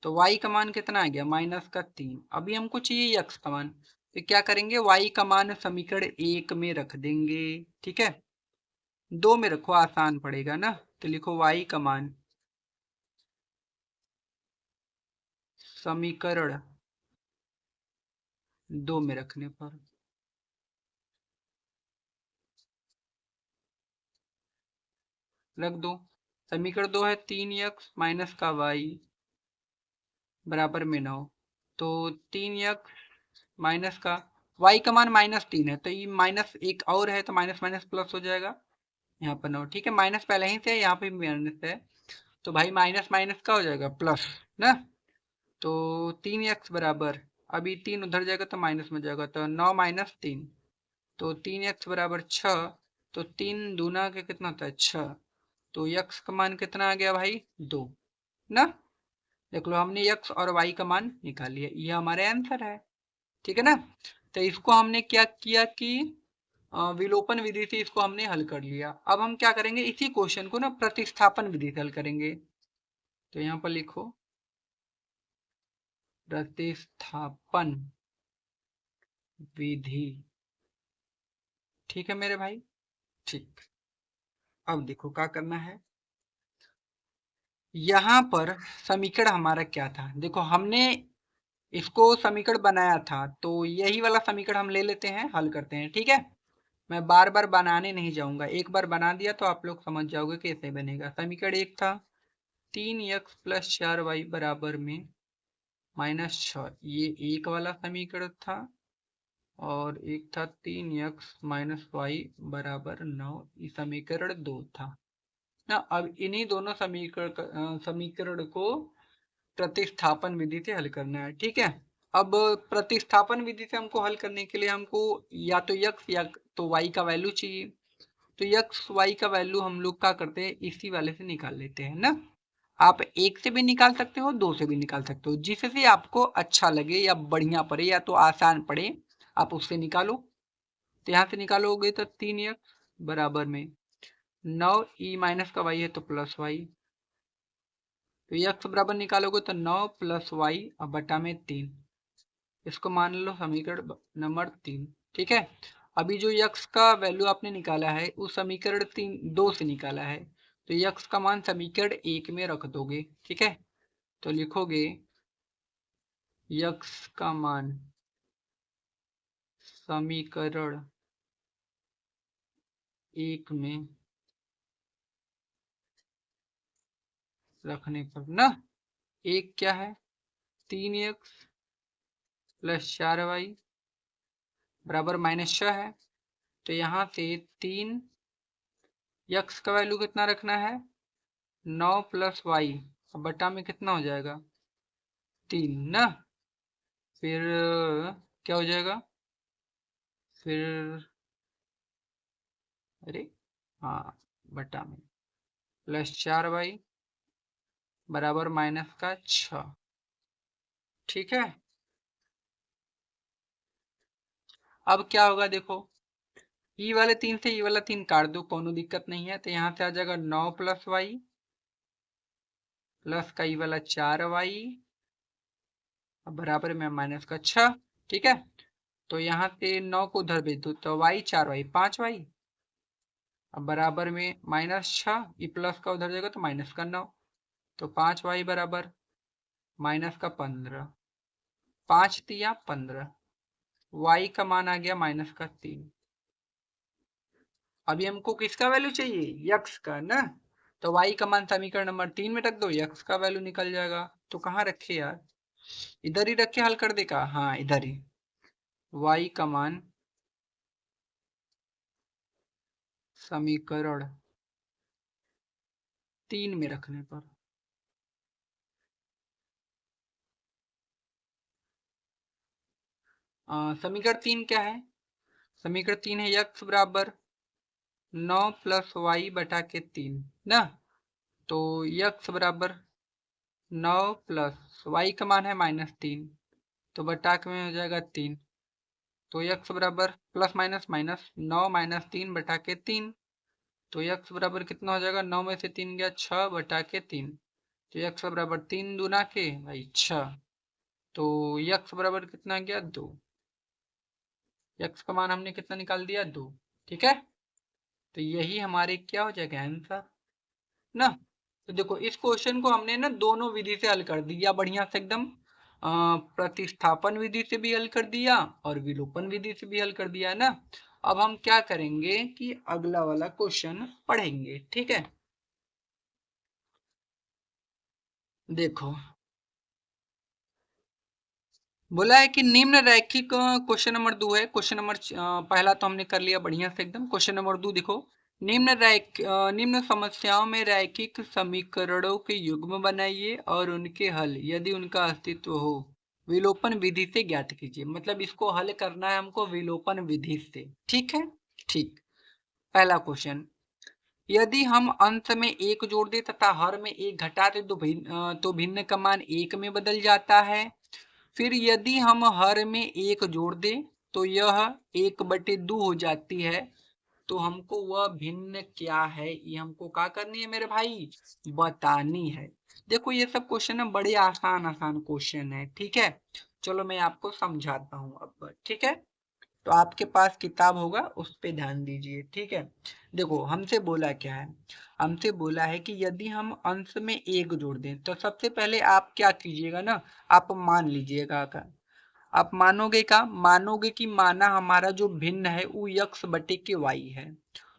तो y का मान कितना आ गया -3, अभी हमको चाहिए x का मान, तो क्या करेंगे, y का मान समीकरण 1 में रख देंगे, ठीक है। 2 में रखो आसान पड़ेगा ना, तो लिखो y का मान समीकरण 2 में रखने पर, रख दो। समीकरण 2 है 3x माइनस का वाई बराबर में 9। तो 3x माइनस का y का मान -3 है, तो ये माइनस एक और है तो माइनस माइनस प्लस हो जाएगा, यहाँ पर 9। ठीक है, माइनस पहले ही से है, यहाँ पे भी माइनस है, तो भाई माइनस माइनस का हो जाएगा प्लस ना। तो 3x बराबर, अभी 3 उधर जाएगा तो माइनस में जाएगा, तो 9 माइनस 3, तो 3x बराबर 6। तो 3 दूना के कितना होता है 6, तो x का मान कितना आ गया भाई 2 ना। देख लो हमने x और y का मान निकाल लिया, ये हमारे आंसर है। ठीक है ना। तो इसको हमने क्या किया कि विलोपन विधि से इसको हमने हल कर लिया। अब हम क्या करेंगे, इसी क्वेश्चन को ना प्रतिस्थापन विधि से हल करेंगे। तो यहाँ पर लिखो प्रतिस्थापन विधि। ठीक है मेरे भाई। ठीक, अब देखो क्या करना है। यहाँ पर समीकरण हमारा क्या था, देखो हमने इसको समीकरण बनाया था, तो यही वाला समीकरण हम ले लेते हैं, हल करते हैं। ठीक है, मैं बार बार बनाने नहीं जाऊंगा, एक बार बना दिया तो आप लोग समझ जाओगे कैसे बनेगा। समीकरण एक था 3x प्लस 4y बराबर में -6, ये एक वाला समीकरण था, और एक था 3x माइनस वाई बराबर 9, ये समीकरण 2 था ना। अब इन्हीं दोनों समीकरण को प्रतिस्थापन विधि से हल करना है। ठीक है, अब प्रतिस्थापन विधि से हमको हल करने के लिए हमको या तो x या तो y का वैल्यू चाहिए। तो x y का वैल्यू हम लोग क्या करते हैं, इसी वाले से निकाल लेते हैं ना। आप एक से भी निकाल सकते हो, दो से भी निकाल सकते हो, जिससे आपको अच्छा लगे या बढ़िया पड़े या तो आसान पड़े, आप उससे निकालो। तो यहाँ से निकालोगे तो 3x बराबर में 9 ई माइनस का y है तो प्लस वाई, तो x बराबर निकालोगे तो 9 प्लस वाई और बटा में 3, इसको मान लो समीकरण नंबर 3। ठीक है, अभी जो x का वैल्यू आपने निकाला है उस समीकरण 2 से निकाला है, तो x का मान समीकरण 1 में रख दोगे। ठीक है, तो लिखोगे x का मान समीकरण 1 में रखने पर ना, एक क्या है 3x प्लस 4y बराबर -6 है, तो यहाँ से 3 x का वैल्यू कितना रखना है 9 प्लस वाई, बटा में कितना हो जाएगा 3 ना। फिर क्या हो जाएगा, फिर अरे हाँ, बटा में प्लस 4y बराबर -6। ठीक है, अब क्या होगा देखो, ई वाले 3 से ई वाला 3 काट दो, कोनो दिक्कत नहीं है, तो यहाँ से आ जाएगा 9 प्लस वाई प्लस का ई वाला 4y बराबर में -6। ठीक है, तो यहाँ से 9 को उधर भेज दो तो y 4y 5y, अब बराबर में -6, ये प्लस का उधर जाएगा तो माइनस का 9, तो 5y बराबर -15, 5 तिया 15, y का मान आ गया -3। अभी हमको किसका वैल्यू चाहिए, x का ना, तो y का मान समीकरण नंबर 3 में रख दो, x का वैल्यू निकल जाएगा। तो कहाँ रखे यार, इधर ही रख के हल कर देगा, हाँ इधर ही, y का मान समीकरण 3 में रखने पर समीकरण 3 क्या है, समीकरण 3 है x बराबर 9 प्लस वाई बटा के 3 ना। तो x बराबर 9 प्लस वाई का मान है -3, तो बटा के में हो जाएगा 3, तो x बराबर प्लस माइनस माइनस 9 -3 बटा के 3, तो x बराबर कितना हो जाएगा, 9 में से 3 गया 6 बटा के 3, तो x बराबर 3 दूना के भाई 6, तो x बराबर कितना गया 2, x का मान हमने कितना निकाल दिया 2। ठीक है, तो यही हमारे क्या हो जाएगा आंसर ना। तो देखो इस क्वेश्चन को हमने ना दोनों विधि से हल कर दिया बढ़िया से एकदम, प्रतिस्थापन विधि से भी हल कर दिया और विलोपन विधि से भी हल कर दिया है ना। अब हम क्या करेंगे कि अगला वाला क्वेश्चन पढ़ेंगे। ठीक है, देखो बोला है कि निम्न रैखिक क्वेश्चन नंबर 2 है। क्वेश्चन नंबर पहला तो हमने कर लिया बढ़िया से एकदम। क्वेश्चन नंबर 2 देखो, निम्न समस्याओं में रैखिक समीकरणों के युग्म बनाइए और उनके हल यदि उनका अस्तित्व हो विलोपन विधि से ज्ञात कीजिए। मतलब इसको हल करना है हमको विलोपन विधि से। ठीक है, ठीक। पहला क्वेश्चन, यदि हम अंश में एक जोड़ दे तथा हर में एक घटा दे तो भिन्न का मान एक में बदल जाता है। फिर यदि हम हर में एक जोड़ दें तो यह 1/2 हो जाती है। तो हमको वह भिन्न क्या है ये हमको क्या करनी है मेरे भाई, बतानी है। देखो ये सब क्वेश्चन है बड़े आसान आसान क्वेश्चन है। ठीक है, चलो मैं आपको समझाता हूँ अब। ठीक है, तो आपके पास किताब होगा उस पे ध्यान दीजिए। ठीक है, देखो हमसे बोला क्या है, हमसे बोला है कि यदि हम अंश में एक जोड़ दें तो सबसे पहले आप क्या कीजिएगा ना, आप मान लीजिएगा का, आप मानोगे का, मानोगे कि माना हमारा जो भिन्न है वो यक्स बटे के वाई है।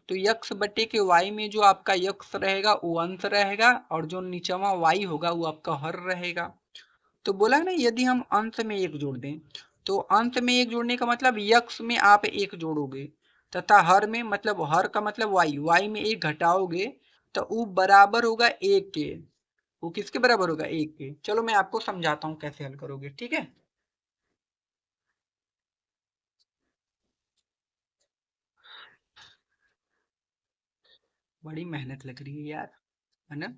तो यक्स बटे के वाई में जो आपका यक्स रहेगा वो अंश रहेगा और जो नीचवा वाई होगा वो आपका हर रहेगा। तो बोला ना यदि हम अंश में एक जोड़ दें तो अंश में एक जोड़ने का मतलब यक्स में आप एक जोड़ोगे तथा हर में मतलब हर का मतलब वाई, वाई में एक घटाओगे तो वो बराबर होगा एक के। वो किसके बराबर होगा, एक के। चलो मैं आपको समझाता हूँ कैसे हल करोगे। ठीक है, बड़ी मेहनत लग रही है यार, है ना।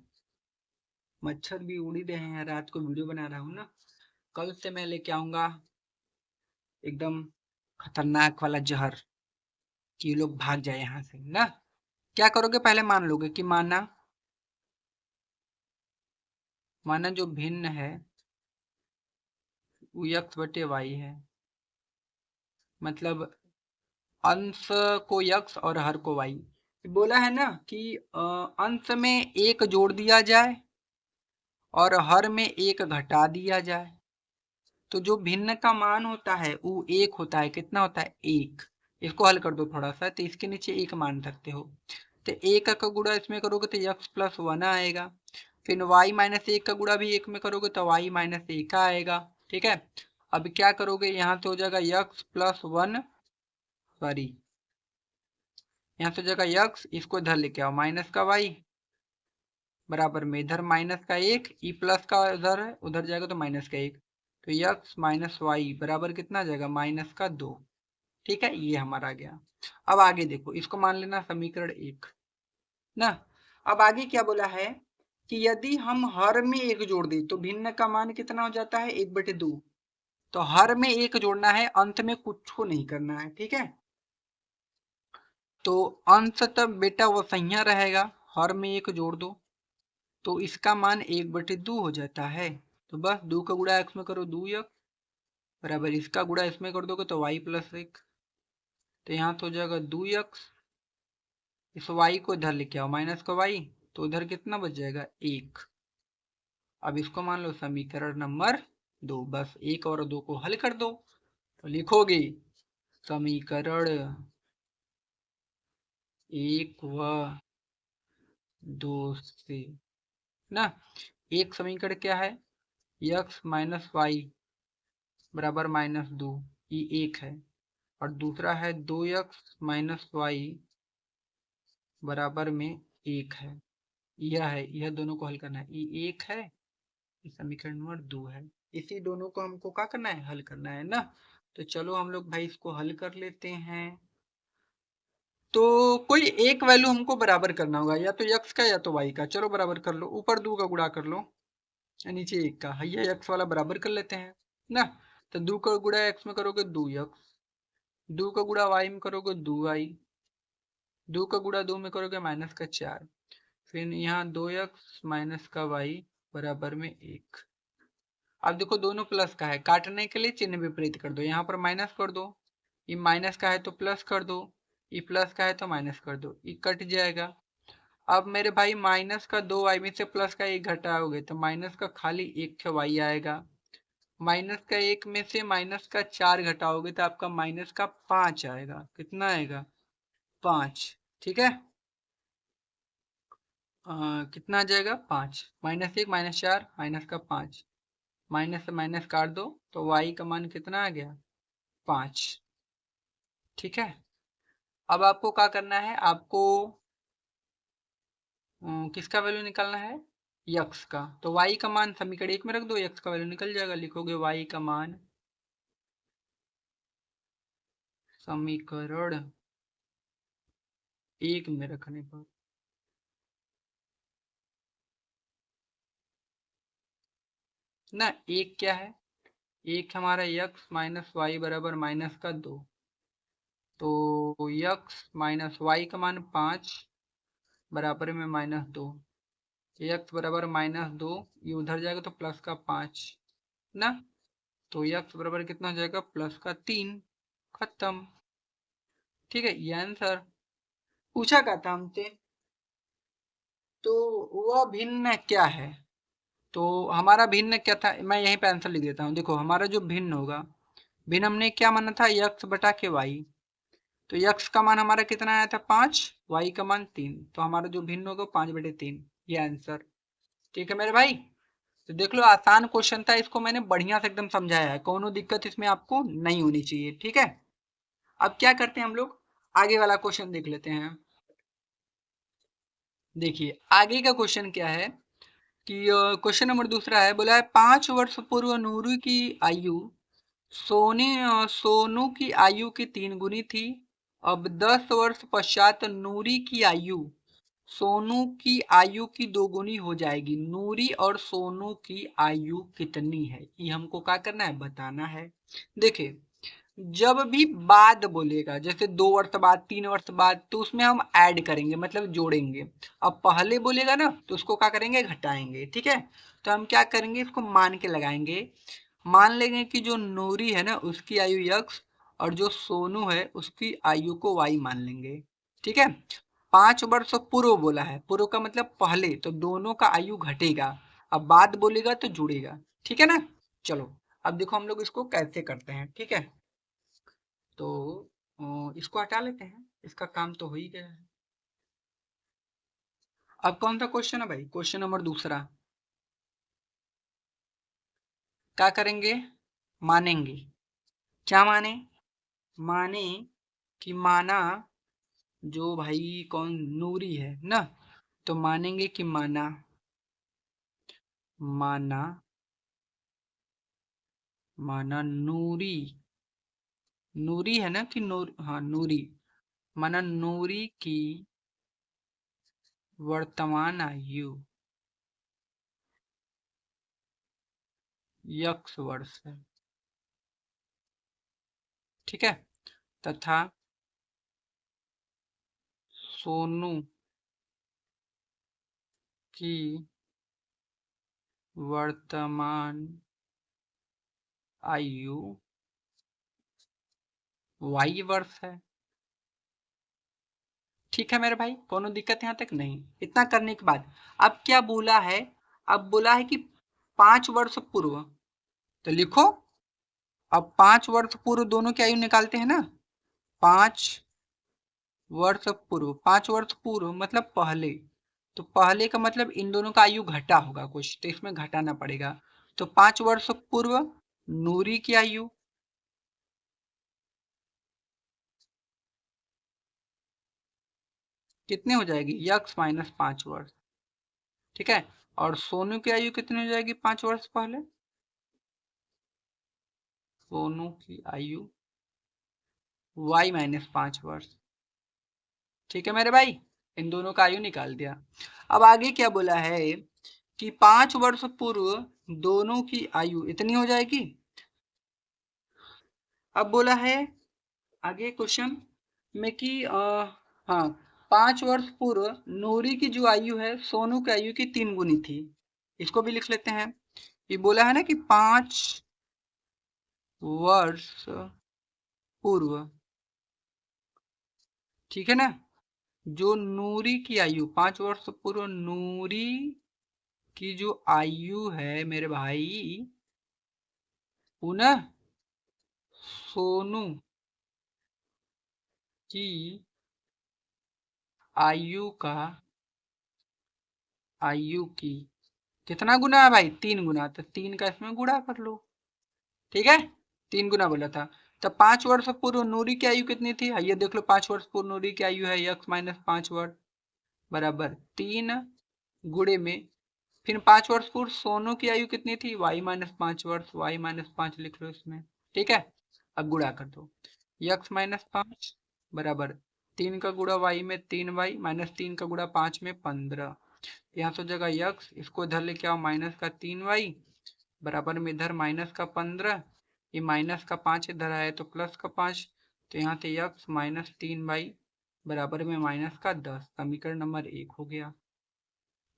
मच्छर भी उड़ ही रहे हैं, रात को वीडियो बना रहा हूँ ना। कल से मैं लेके आऊंगा एकदम खतरनाक वाला जहर कि ये लोग भाग जाए यहाँ से ना। क्या करोगे, पहले मान लोगे कि माना, माना जो भिन्न है वो यक्स बटे वाई है। मतलब अंश को यक्स और हर को वाई। बोला है ना कि अंश में एक जोड़ दिया जाए और हर में एक घटा दिया जाए। तो जो भिन्न का मान होता है वो एक होता है। कितना होता है, एक। इसको हल कर दो थोड़ा सा तो इसके नीचे एक मान सकते हो। तो एक का गुणा इसमें करोगे तो यक्स प्लस वन आएगा। फिर वाई माइनस एक का गुणा भी एक में करोगे तो वाई माइनस एक आएगा। ठीक है, अब क्या करोगे, यहाँ से हो जाएगा यक्स प्लस वन, सॉरी यहाँ से हो जाएगा यक्स, इसको इधर लेके आओ माइनस का वाई बराबर में इधर माइनस का एक, ई प्लस का इधर है उधर जाएगा तो माइनस का एक। तो यक्स माइनस वाई बराबर कितना आ जाएगा, माइनस का दो। ठीक है, ये हमारा आ गया। अब आगे देखो, इसको मान लेना समीकरण एक ना। अब आगे क्या बोला है कि यदि हम हर में एक जोड़ दें तो भिन्न का मान कितना हो जाता है, 1/2। तो हर में एक जोड़ना है, अंत में कुछ को नहीं करना है। ठीक है, तो अंश तब बेटा वो संज्ञा रहेगा, हर में एक जोड़ दो तो इसका मान 1/2 हो जाता है। तो बस दो का गुणा एक्स में करो, 2x बराबर इसका गुणा इसमें कर दोगे तो y प्लस एक। तो यहाँ तो हो जाएगा 2x, इस y को इधर लेके आओ माइनस का y, तो उधर कितना बच जाएगा, एक। अब इसको मान लो समीकरण नंबर 2। बस एक और दो को हल कर दो तो लिखोगे समीकरण एक व दो से ना। एक समीकरण क्या है, x माइनस वाई बराबर -2, ये एक है। और दूसरा है 2x माइनस वाई बराबर में एक है। यह है, यह दोनों को हल करना है, ये एक है, ये समीकरण नंबर 2 है। इसी दोनों को हमको क्या करना है, हल करना है ना। तो चलो हम लोग भाई इसको हल कर लेते हैं। तो कोई एक वैल्यू हमको बराबर करना होगा, या तो x का या तो y का। चलो बराबर कर लो, ऊपर 2 का गुणा कर लो नीचे एक का, ये x वाला बराबर कर लेते हैं ना। तो 2 का गुणा x में करोगे 2x, 2 का गुणा y में करोगे 2y, 2 का गुणा 2 में करोगे -4। फिर यहाँ 2x माइनस का y बराबर में एक। अब देखो दोनों प्लस का है, काटने के लिए चिन्ह विपरीत कर दो, यहाँ पर माइनस कर दो, ये माइनस का है तो प्लस कर दो, ये प्लस का है तो माइनस कर दो, ये कट जाएगा। अब मेरे भाई माइनस का 2y में से प्लस का एक घटाओगे तो माइनस का खाली एक y आएगा। माइनस का एक में से माइनस का 4 घटाओगे तो आपका माइनस का 5 आएगा। कितना आएगा, 5। ठीक है, कितना आ जाएगा 5, -1 -4 माइनस का 5, माइनस से माइनस काट दो तो y का मान कितना आ गया 5। ठीक है, अब आपको क्या करना है, आपको किसका वैल्यू निकालना है, यक्स का। तो y का मान समीकरण 1 में रख दो, यक्स का वैल्यू निकल जाएगा। लिखोगे y का मान समीकरण 1 में रखने पर ना, एक क्या है, एक हमारा यक्स माइनस वाई बराबर माइनस का 2, तो यक्स माइनस वाई का मान 5 बराबर में -2, यक्स बराबर -2, ये उधर जाएगा तो प्लस का 5 ना, तो यक्स बराबर कितना हो जाएगा प्लस का 3। खत्म। ठीक है, ये आंसर पूछा क्या था हमसे, तो वह भिन्न क्या है। तो हमारा भिन्न क्या था, मैं यहीं पे आंसर लिख देता हूँ। देखो हमारा जो भिन्न होगा, भिन्न हमने क्या माना था, यक्स बटा के वाई। तो यक्स का मान हमारा कितना आया था 5, वाई का मान 3, तो हमारा जो भिन्न होगा 5/3, ये आंसर। ठीक है मेरे भाई, तो देख लो आसान क्वेश्चन था, इसको मैंने बढ़िया से एकदम समझाया है, कोनो दिक्कत इसमें आपको नहीं होनी चाहिए। ठीक है, अब क्या करते हैं हम लोग, आगे वाला क्वेश्चन देख लेते हैं। देखिए आगे का क्वेश्चन क्या है कि क्वेश्चन नंबर दूसरा है, बोला है 5 वर्ष पूर्व नूरू की आयु सोनू की आयु की 3 गुनी थी। अब 10 वर्ष पश्चात नूरी की आयु सोनू की आयु की 2 गुनी हो जाएगी। नूरी और सोनू की आयु कितनी है, ये हमको क्या करना है, बताना है। देखिए जब भी बाद बोलेगा, जैसे 2 वर्ष बाद 3 वर्ष बाद, तो उसमें हम ऐड करेंगे, मतलब जोड़ेंगे। अब पहले बोलेगा ना तो उसको क्या करेंगे, घटाएंगे। ठीक है, तो हम क्या करेंगे, इसको मान के लगाएंगे। मान लेंगे कि जो नूरी है ना उसकी आयु यक्स, और जो सोनू है उसकी आयु को वाई मान लेंगे। ठीक है, 5 वर्ष पूर्व बोला है, पूर्व का मतलब पहले, तो दोनों का आयु घटेगा। अब बाद बोलेगा तो जुड़ेगा। ठीक है ना, चलो अब देखो हम लोग इसको कैसे करते हैं। ठीक है, तो इसको हटा लेते हैं, इसका काम तो हो ही गया है। अब कौन सा क्वेश्चन है भाई, क्वेश्चन नंबर दूसरा। क्या करेंगे, मानेंगे। क्या माने, माने कि माना जो भाई कौन नूरी है ना, तो मानेंगे कि माना, माना माना नूरी, नूरी है ना कि नूर, हाँ नूरी, माना नूरी की वर्तमान आयु यक्स वर्ष है। ठीक है, तथा सोनू की वर्तमान आयु वाई वर्ष है। ठीक है मेरे भाई, कोनो दिक्कत यहाँ तक नहीं। इतना करने के बाद अब क्या बोला है, अब बोला है कि 5 वर्ष पूर्व, तो लिखो। अब 5 वर्ष पूर्व दोनों की आयु निकालते हैं ना, 5 वर्ष पूर्व, 5 वर्ष पूर्व मतलब पहले, तो पहले का मतलब इन दोनों का आयु घटा होगा कुछ, तो इसमें घटाना पड़ेगा। तो 5 वर्ष पूर्व नूरी की आयु कितने हो जाएगी, यक्स माइनस 5 वर्ष। ठीक है, और सोनू की आयु कितनी हो जाएगी 5 वर्ष पहले, सोनू की आयु y -5 वर्ष। ठीक है मेरे भाई, इन दोनों का आयु निकाल दिया। अब आगे क्या बोला है कि 5 वर्ष पूर्व दोनों की आयु इतनी हो जाएगी। अब बोला है आगे क्वेश्चन में कि हाँ, 5 वर्ष पूर्व नूरी की जो आयु है सोनू की आयु की 3 गुनी थी। इसको भी लिख लेते हैं। ये बोला है ना कि 5 वर्ष पूर्व, ठीक है ना, जो नूरी की आयु 5 वर्ष पूर्व नूरी की जो आयु है मेरे भाई, पुनः सोनू की आयु का आयु की कितना गुना है भाई? 3 गुना। तो 3 का इसमें गुणा कर लो। ठीक है, 3 गुना बोला था। तब 5 वर्ष पूर्व नूरी की आयु कितनी थी? ये देख लो, 5 वर्ष पूर्व नूरी की आयु है x माइनस 5 वर्ष बराबर 3 गुणे में फिर 5 वर्ष पूर्व सोनू की आयु कितनी थी? y माइनस 5 वर्ष, y माइनस 5 लिख लो इसमें। ठीक है, अब गुणा कर दो। x माइनस 5 बराबर 3 का गुणा y में 3y माइनस 3 का गुणा 5 में 15। यहाँ से जगह x, इसको इधर लेके आओ माइनस का 3y बराबर में इधर माइनस का 15, ये माइनस का 5 इधर आया तो प्लस का 5, तो यहाँ से x माइनस 3y बराबर में माइनस का 10। समीकरण नंबर 1 हो गया।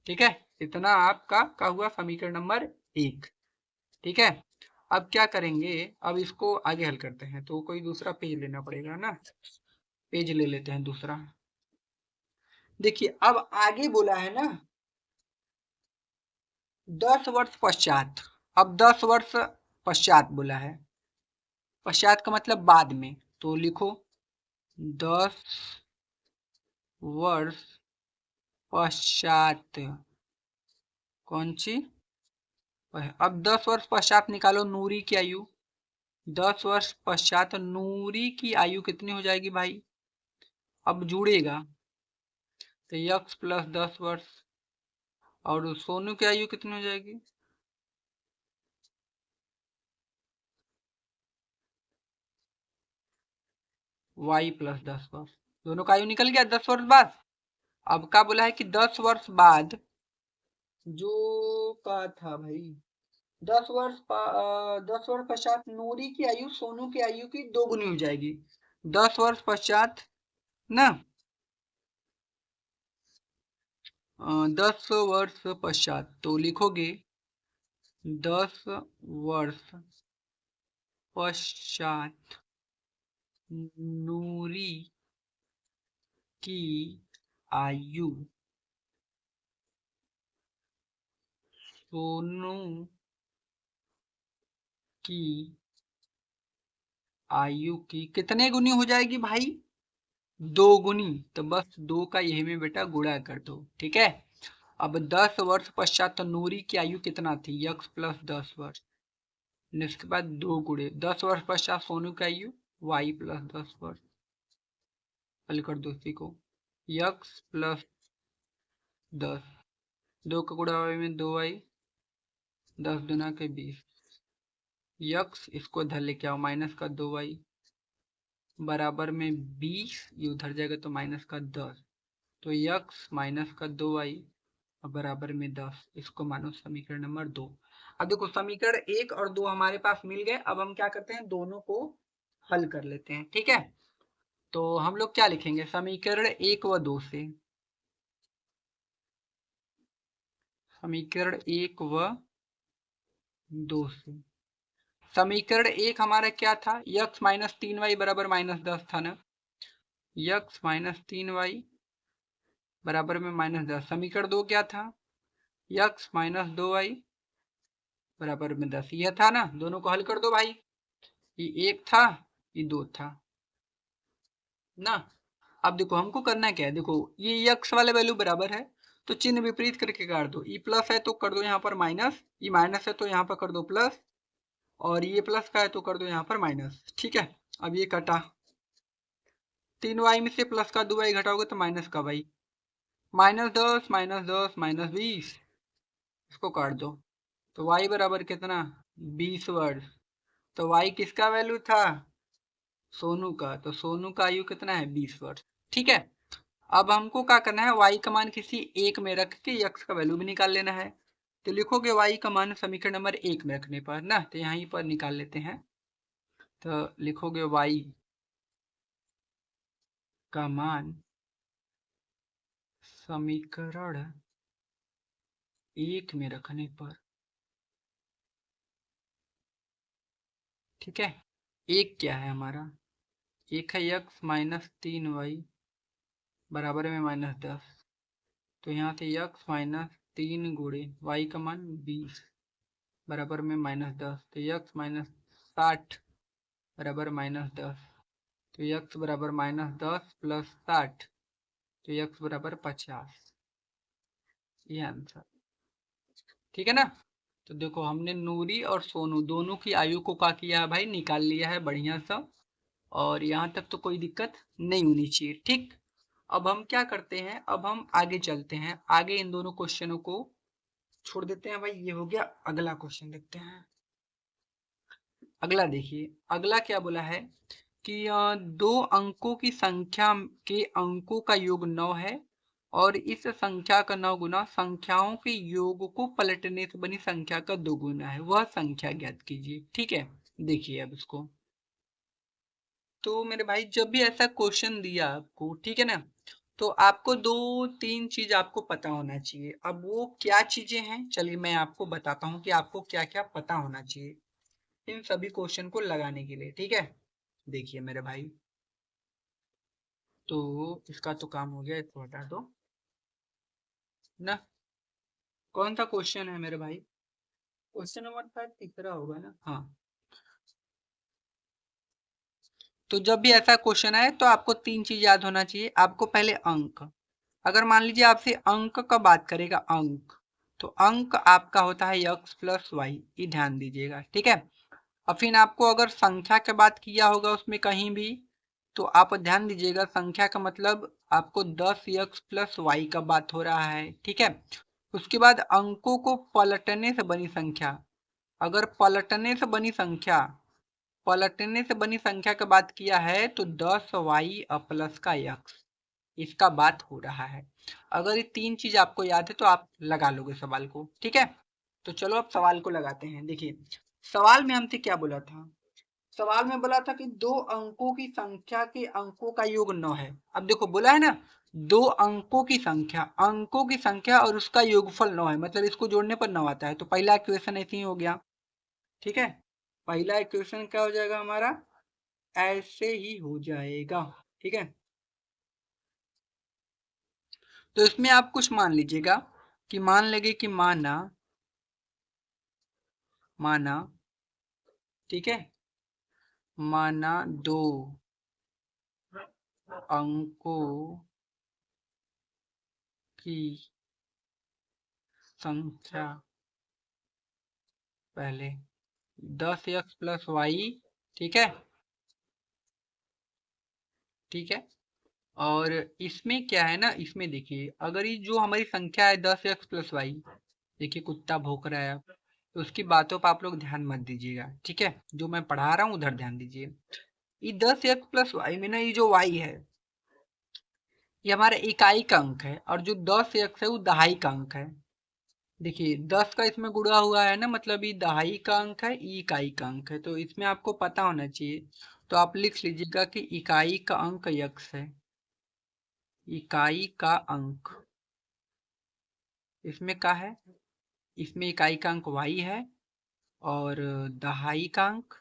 ठीक है, इतना आपका का हुआ समीकरण नंबर 1। ठीक है, अब क्या करेंगे? अब इसको आगे हल करते हैं, तो कोई दूसरा पेज लेना पड़ेगा ना। पेज ले लेते हैं दूसरा। देखिए, अब आगे बोला है ना 10 वर्ष पश्चात। अब 10 वर्ष पश्चात बोला है, पश्चात का मतलब बाद में, तो लिखो 10 वर्ष पश्चात। कौन सी? अब 10 वर्ष पश्चात निकालो नूरी की आयु। 10 वर्ष पश्चात नूरी की आयु कितनी हो जाएगी भाई? अब जुड़ेगा तो यक्स प्लस 10 वर्ष, और सोनू की आयु कितनी हो जाएगी? वाई प्लस 10 वर्ष। दोनों का आयु निकल गया 10 वर्ष बाद। अब क्या बोला है कि 10 वर्ष बाद जो का था भाई, 10 वर्ष पश्चात नूरी की आयु सोनू की आयु की 2 गुनी हो जाएगी। 10 वर्ष पश्चात ना, 10 वर्ष पश्चात तो लिखोगे 10 वर्ष पश्चात नूरी की आयु सोनू की आयु की कितने गुनी हो जाएगी भाई? 2 गुनी। तो बस 2 का यही में बेटा गुणा कर दो। ठीक है, अब 10 वर्ष पश्चात तो नूरी की आयु कितना थी? यक्स प्लस 10 वर्ष, इसके बाद 2 गुणे 10 वर्ष पश्चात सोनू की आयु वाई प्लस 10 वर्ष। हल कर दो इसी को, यक्स प्लस 10, 2 का गुणा वाई में 2y, 10 दुना के 20, यक्स इसको इधर लेके आओ माइनस का 2y बराबर में 20, ये उधर जाएगा तो माइनस का 10, तो यक्स माइनस का 2y बराबर में 10। इसको मानो समीकरण नंबर 2। अब देखो समीकरण 1 और 2 हमारे पास मिल गए। अब हम क्या करते हैं, दोनों को हल कर लेते हैं। ठीक है, तो हम लोग क्या लिखेंगे समीकरण 1 व 2 से? समीकरण 1 व 2 से समीकरण 1 हमारा क्या था? यक्स माइनस 3y बराबर माइनस 10 था ना, यक्स माइनस 3y बराबर में माइनस 10। समीकरण 2 क्या था? यक्स माइनस 2y बराबर में 10। यह था ना, दोनों को हल कर दो भाई। ये 1 था, ये 2 था ना। अब देखो हमको करना क्या है, देखो ये यक्स वाले वैल्यू बराबर है तो चिन्ह विपरीत करके काट दो। ये प्लस है तो कर दो यहाँ पर माइनस, ये माइनस है तो यहाँ पर कर दो प्लस, और ये प्लस का है तो कर दो यहाँ पर माइनस। ठीक है, अब ये कटा, 3y में से प्लस का 2y घटाओगे तो माइनस का y, -10 -10 -20, इसको काट दो तो y बराबर कितना? 20 वर्ष। तो y किसका वैल्यू था? सोनू का। तो सोनू का आयु कितना है? 20 वर्ष। ठीक है, अब हमको क्या करना है, y का मान किसी एक में रख के x का वैल्यू भी निकाल लेना है। तो लिखोगे y का मान समीकरण नंबर 1 में रखने पर ना, तो यहीं पर निकाल लेते हैं। तो लिखोगे y का मान समीकरण 1 में रखने पर, ठीक है, एक क्या है हमारा? एक है x माइनस 3y बराबर में माइनस 10, तो यहाँ से x माइनस 3 गुणे y का मान 20 बराबर में माइनस 10, तो x माइनस 60 बराबर माइनस 10, तो x बराबर माइनस 10 प्लस 60, तो x बराबर 50। ये आंसर, ठीक है ना। तो देखो हमने नूरी और सोनू दोनों की आयु को क्या किया है भाई, निकाल लिया है बढ़िया सा। और यहाँ तक तो कोई दिक्कत नहीं होनी चाहिए, ठीक। अब हम क्या करते हैं, अब हम आगे चलते हैं, आगे इन दोनों क्वेश्चनों को छोड़ देते हैं भाई। ये हो गया, अगला क्वेश्चन देखते हैं। अगला देखिए, अगला क्या बोला है कि दो अंकों की संख्या के अंकों का योग 9 है और इस संख्या का 9 गुना संख्याओं के योग को पलटने से बनी संख्या का 2 गुना है, वह संख्या ज्ञात कीजिए, ठीक है। देखिए अब इसको, तो मेरे भाई जब भी ऐसा क्वेश्चन दिया आपको, ठीक है ना, तो आपको दो तीन चीज आपको पता होना चाहिए। अब वो क्या चीजें हैं, चलिए मैं आपको बताता हूँ कि आपको क्या क्या पता होना चाहिए इन सभी क्वेश्चन को लगाने के लिए, ठीक है। देखिए मेरे भाई, तो इसका तो काम हो गया, इसको हटा दो ना। कौन सा क्वेश्चन है मेरे भाई, क्वेश्चन नंबर 5 तीसरा होगा ना, हाँ। तो जब भी ऐसा क्वेश्चन आए तो आपको तीन चीज याद होना चाहिए। आपको पहले अंक, अगर मान लीजिए आपसे अंक का बात करेगा अंक, तो अंक आपका होता है x प्लस वाई, ये ध्यान दीजिएगा, ठीक है। और फिर आपको अगर संख्या की बात किया होगा उसमें कहीं भी, तो आप ध्यान दीजिएगा संख्या का मतलब आपको 10x प्लस वाई का बात हो रहा है, ठीक है। उसके बाद अंकों को पलटने से बनी संख्या, अगर पलटने से बनी संख्या की बात किया है तो 10y प्लस का x, इसका बात हो रहा है। अगर ये तीन चीज आपको याद है तो आप लगा लोगे सवाल को, ठीक है। तो चलो अब सवाल को लगाते हैं। देखिए सवाल में हमसे क्या बोला था, सवाल में बोला था कि दो अंकों की संख्या के अंकों का योग 9 है। अब देखो बोला है ना, दो अंकों की संख्या और उसका योगफल 9 है, मतलब इसको जोड़ने पर 9 आता है। तो पहला इक्वेशन ऐसे ही हो गया, ठीक है। पहला इक्वेशन क्या हो जाएगा हमारा, ऐसे ही हो जाएगा, ठीक है। तो इसमें आप कुछ मान लीजिएगा कि मान लेंगे कि माना, ठीक है, माना दो अंकों की संख्या, पहले 10x प्लस वाई, ठीक है, ठीक है। और इसमें क्या है ना, इसमें देखिए अगर ये जो हमारी संख्या है 10x प्लस वाई, देखिए कुत्ता भौंक रहा है, तो उसकी बातों पर आप लोग ध्यान मत दीजिएगा, ठीक है। जो मैं पढ़ा रहा हूँ उधर ध्यान दीजिए। ये 10x प्लस वाई में ना, ये जो वाई है ये हमारा इकाई का अंक है, और जो 10x है वो दहाई का अंक है। देखिए 10 का इसमें गुणा हुआ है ना, मतलब ये दहाई का अंक है, ये इकाई का अंक है, तो इसमें आपको पता होना चाहिए। तो आप लिख लीजिएगा कि इकाई का अंक x है, इकाई का अंक इसमें क्या है, इसमें इकाई का अंक y है, और दहाई का अंक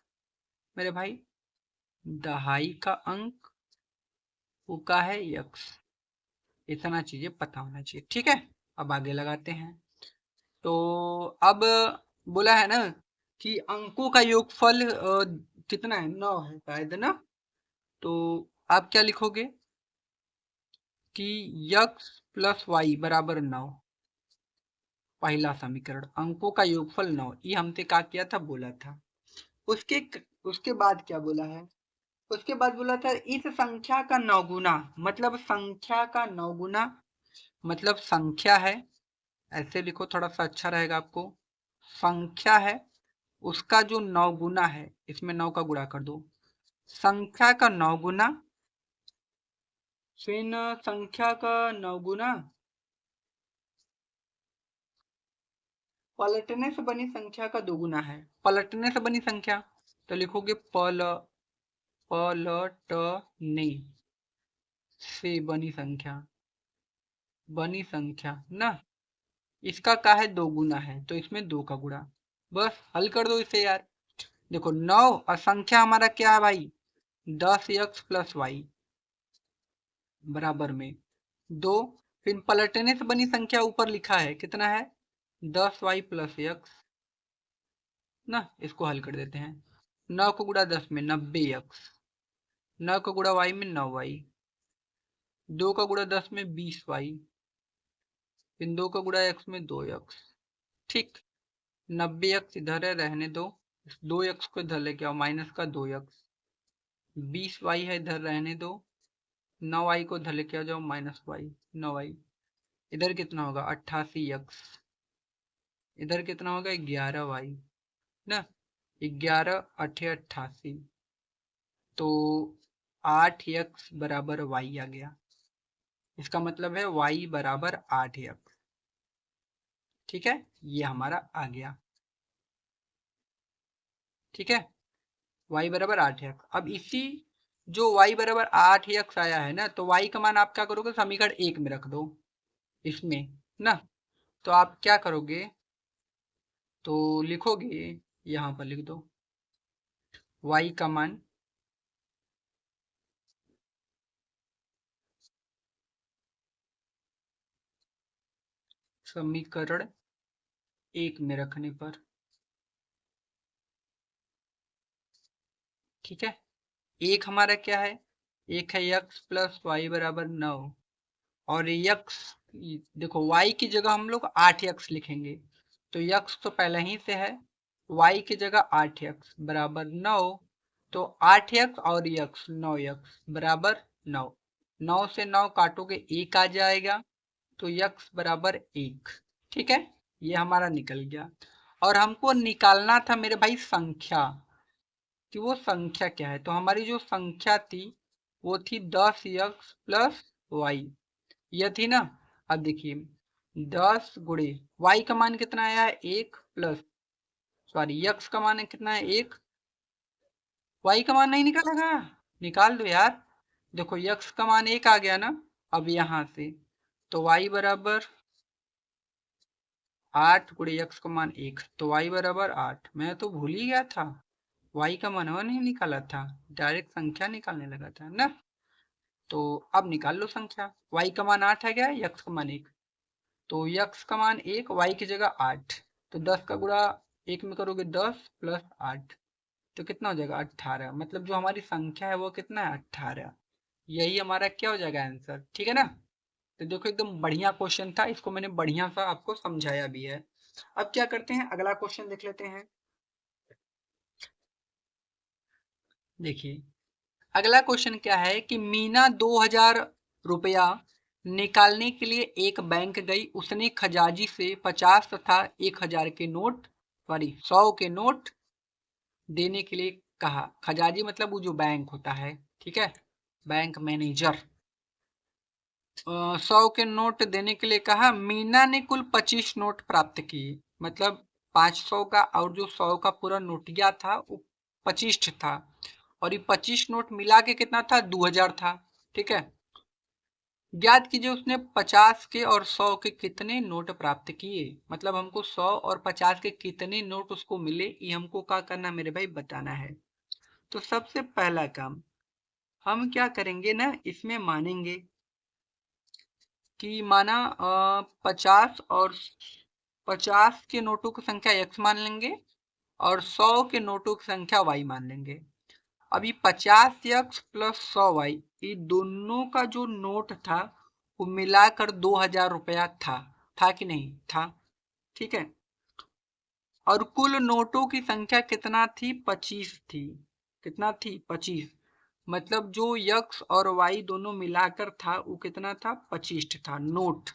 मेरे भाई, दहाई का अंक वो का है x। इतना चीजें पता होना चाहिए, ठीक है। अब आगे लगाते हैं। तो अब बोला है ना कि अंकों का योगफल कितना है, 9 है शायद ना। तो आप क्या लिखोगे कि x प्लस वाई बराबर 9, पहला समीकरण अंकों का योगफल 9, ये हमसे क्या किया था, बोला था। उसके उसके बाद क्या बोला है, उसके बाद बोला था इस संख्या का 9 गुना, मतलब संख्या का 9 गुना, मतलब संख्या है, ऐसे लिखो थोड़ा सा अच्छा रहेगा आपको। संख्या है, उसका जो 9 गुना है, इसमें 9 का गुणा कर दो, संख्या का 9 गुना, फिर संख्या का 9 गुना पलटने से बनी संख्या का 2 गुना है। पलटने से बनी संख्या तो लिखोगे पलटने से बनी संख्या ना, इसका क्या है, 2 गुना है, तो इसमें 2 का गुणा। बस हल कर दो इसे यार। देखो 9 और संख्या हमारा क्या है भाई, 10x प्लस वाई बराबर में 2, फिर पलटने से बनी संख्या ऊपर लिखा है कितना है, 10y प्लस x ना। इसको हल कर देते हैं, 9 को गुणा 10 में 90x, 9 का गुणा y में 9y, 2 का गुणा 10 में 20y, इन दो का गुणा x में 2x, ठीक। 90x इधर है, रहने दो। 2x को इधर लेके आओ, माइनस का 2x। 20y है, इधर रहने दो। 9y को इधर लेके आ जाओ, माइनस वाई। 9y इधर कितना होगा 88x, इधर कितना होगा 11y ना। 11 8 88, तो 8x बराबर y आ गया। इसका मतलब है y बराबर 8x। ठीक है, ये हमारा आ गया। ठीक है, y बराबर 8x। अब इसी जो y बराबर 8x आया है ना, तो y का मान आप क्या करोगे, समीकरण 1 में रख दो इसमें ना। तो आप क्या करोगे, तो लिखोगे, यहाँ पर लिख दो y का मान समीकरण 1 में रखने पर, ठीक है। एक हमारा क्या है, एक है x प्लस वाई बराबर 9, और x, देखो y की जगह हम लोग 8x लिखेंगे, तो x तो पहले ही से है, y की जगह 8x बराबर 9, तो 8x और x 9x बराबर 9। 9 से 9 काटोगे 1 आ जाएगा, तो x बराबर 1। ठीक है, ये हमारा निकल गया। और हमको निकालना था मेरे भाई संख्या, कि वो संख्या क्या है। तो हमारी जो संख्या थी वो थी 10x प्लस वाई, यह थी ना। अब देखिए 10 गुणे y का मान कितना आया है 1 प्लस, सॉरी x का मान कितना है 1, y का मान नहीं निकालेगा, निकाल दो यार। देखो x का मान 1 आ गया ना, अब यहाँ से तो y बराबर 8 गुणे x का मान 1, तो y बराबर 8। मैं तो भूल ही गया था, y का मान नहीं निकाला था, डायरेक्ट संख्या निकालने लगा था ना। तो अब निकाल लो संख्या, y का मान 8 है क्या, x का मान 1, तो x का मान 1, y की जगह 8, तो 10 का गुणा 1 में करोगे 10 प्लस 8, तो कितना हो जाएगा 18। मतलब जो हमारी संख्या है वो कितना है 18। यही हमारा क्या हो जाएगा आंसर, ठीक है ना। तो देखो एकदम बढ़िया क्वेश्चन था, इसको मैंने बढ़िया सा आपको समझाया भी है। अब क्या करते हैं, अगला क्वेश्चन देख लेते हैं। देखिए अगला क्वेश्चन क्या है कि मीना 2000 रुपया निकालने के लिए एक बैंक गई। उसने खजाजी से 50 तथा 1000 के नोट, सॉरी 100 के नोट देने के लिए कहा। खजाजी मतलब वो जो बैंक होता है, ठीक है, बैंक मैनेजर। 100 के नोट देने के लिए कहा। मीना ने कुल 25 नोट प्राप्त किए, मतलब 500 का और जो 100 का पूरा नोटिया था वो 25 था, और ये 25 नोट मिला के कितना था 2000 था। ठीक है, ज्ञात कीजिए उसने 50 के और 100 के कितने नोट प्राप्त किए। मतलब हमको 100 और 50 के कितने नोट उसको मिले, ये हमको क्या करना मेरे भाई बताना है। तो सबसे पहला काम हम क्या करेंगे ना, इसमें मानेंगे कि माना 50 के नोटों की संख्या x मान लेंगे, और 100 के नोटों की संख्या y मान लेंगे। अभी 50x प्लस 100y, ये दोनों का जो नोट था वो मिलाकर 2000 रुपया था कि नहीं था। ठीक है, और कुल नोटों की संख्या कितना थी 25 थी। कितना थी 25, मतलब जो x और y दोनों मिलाकर था वो कितना था 25 था नोट।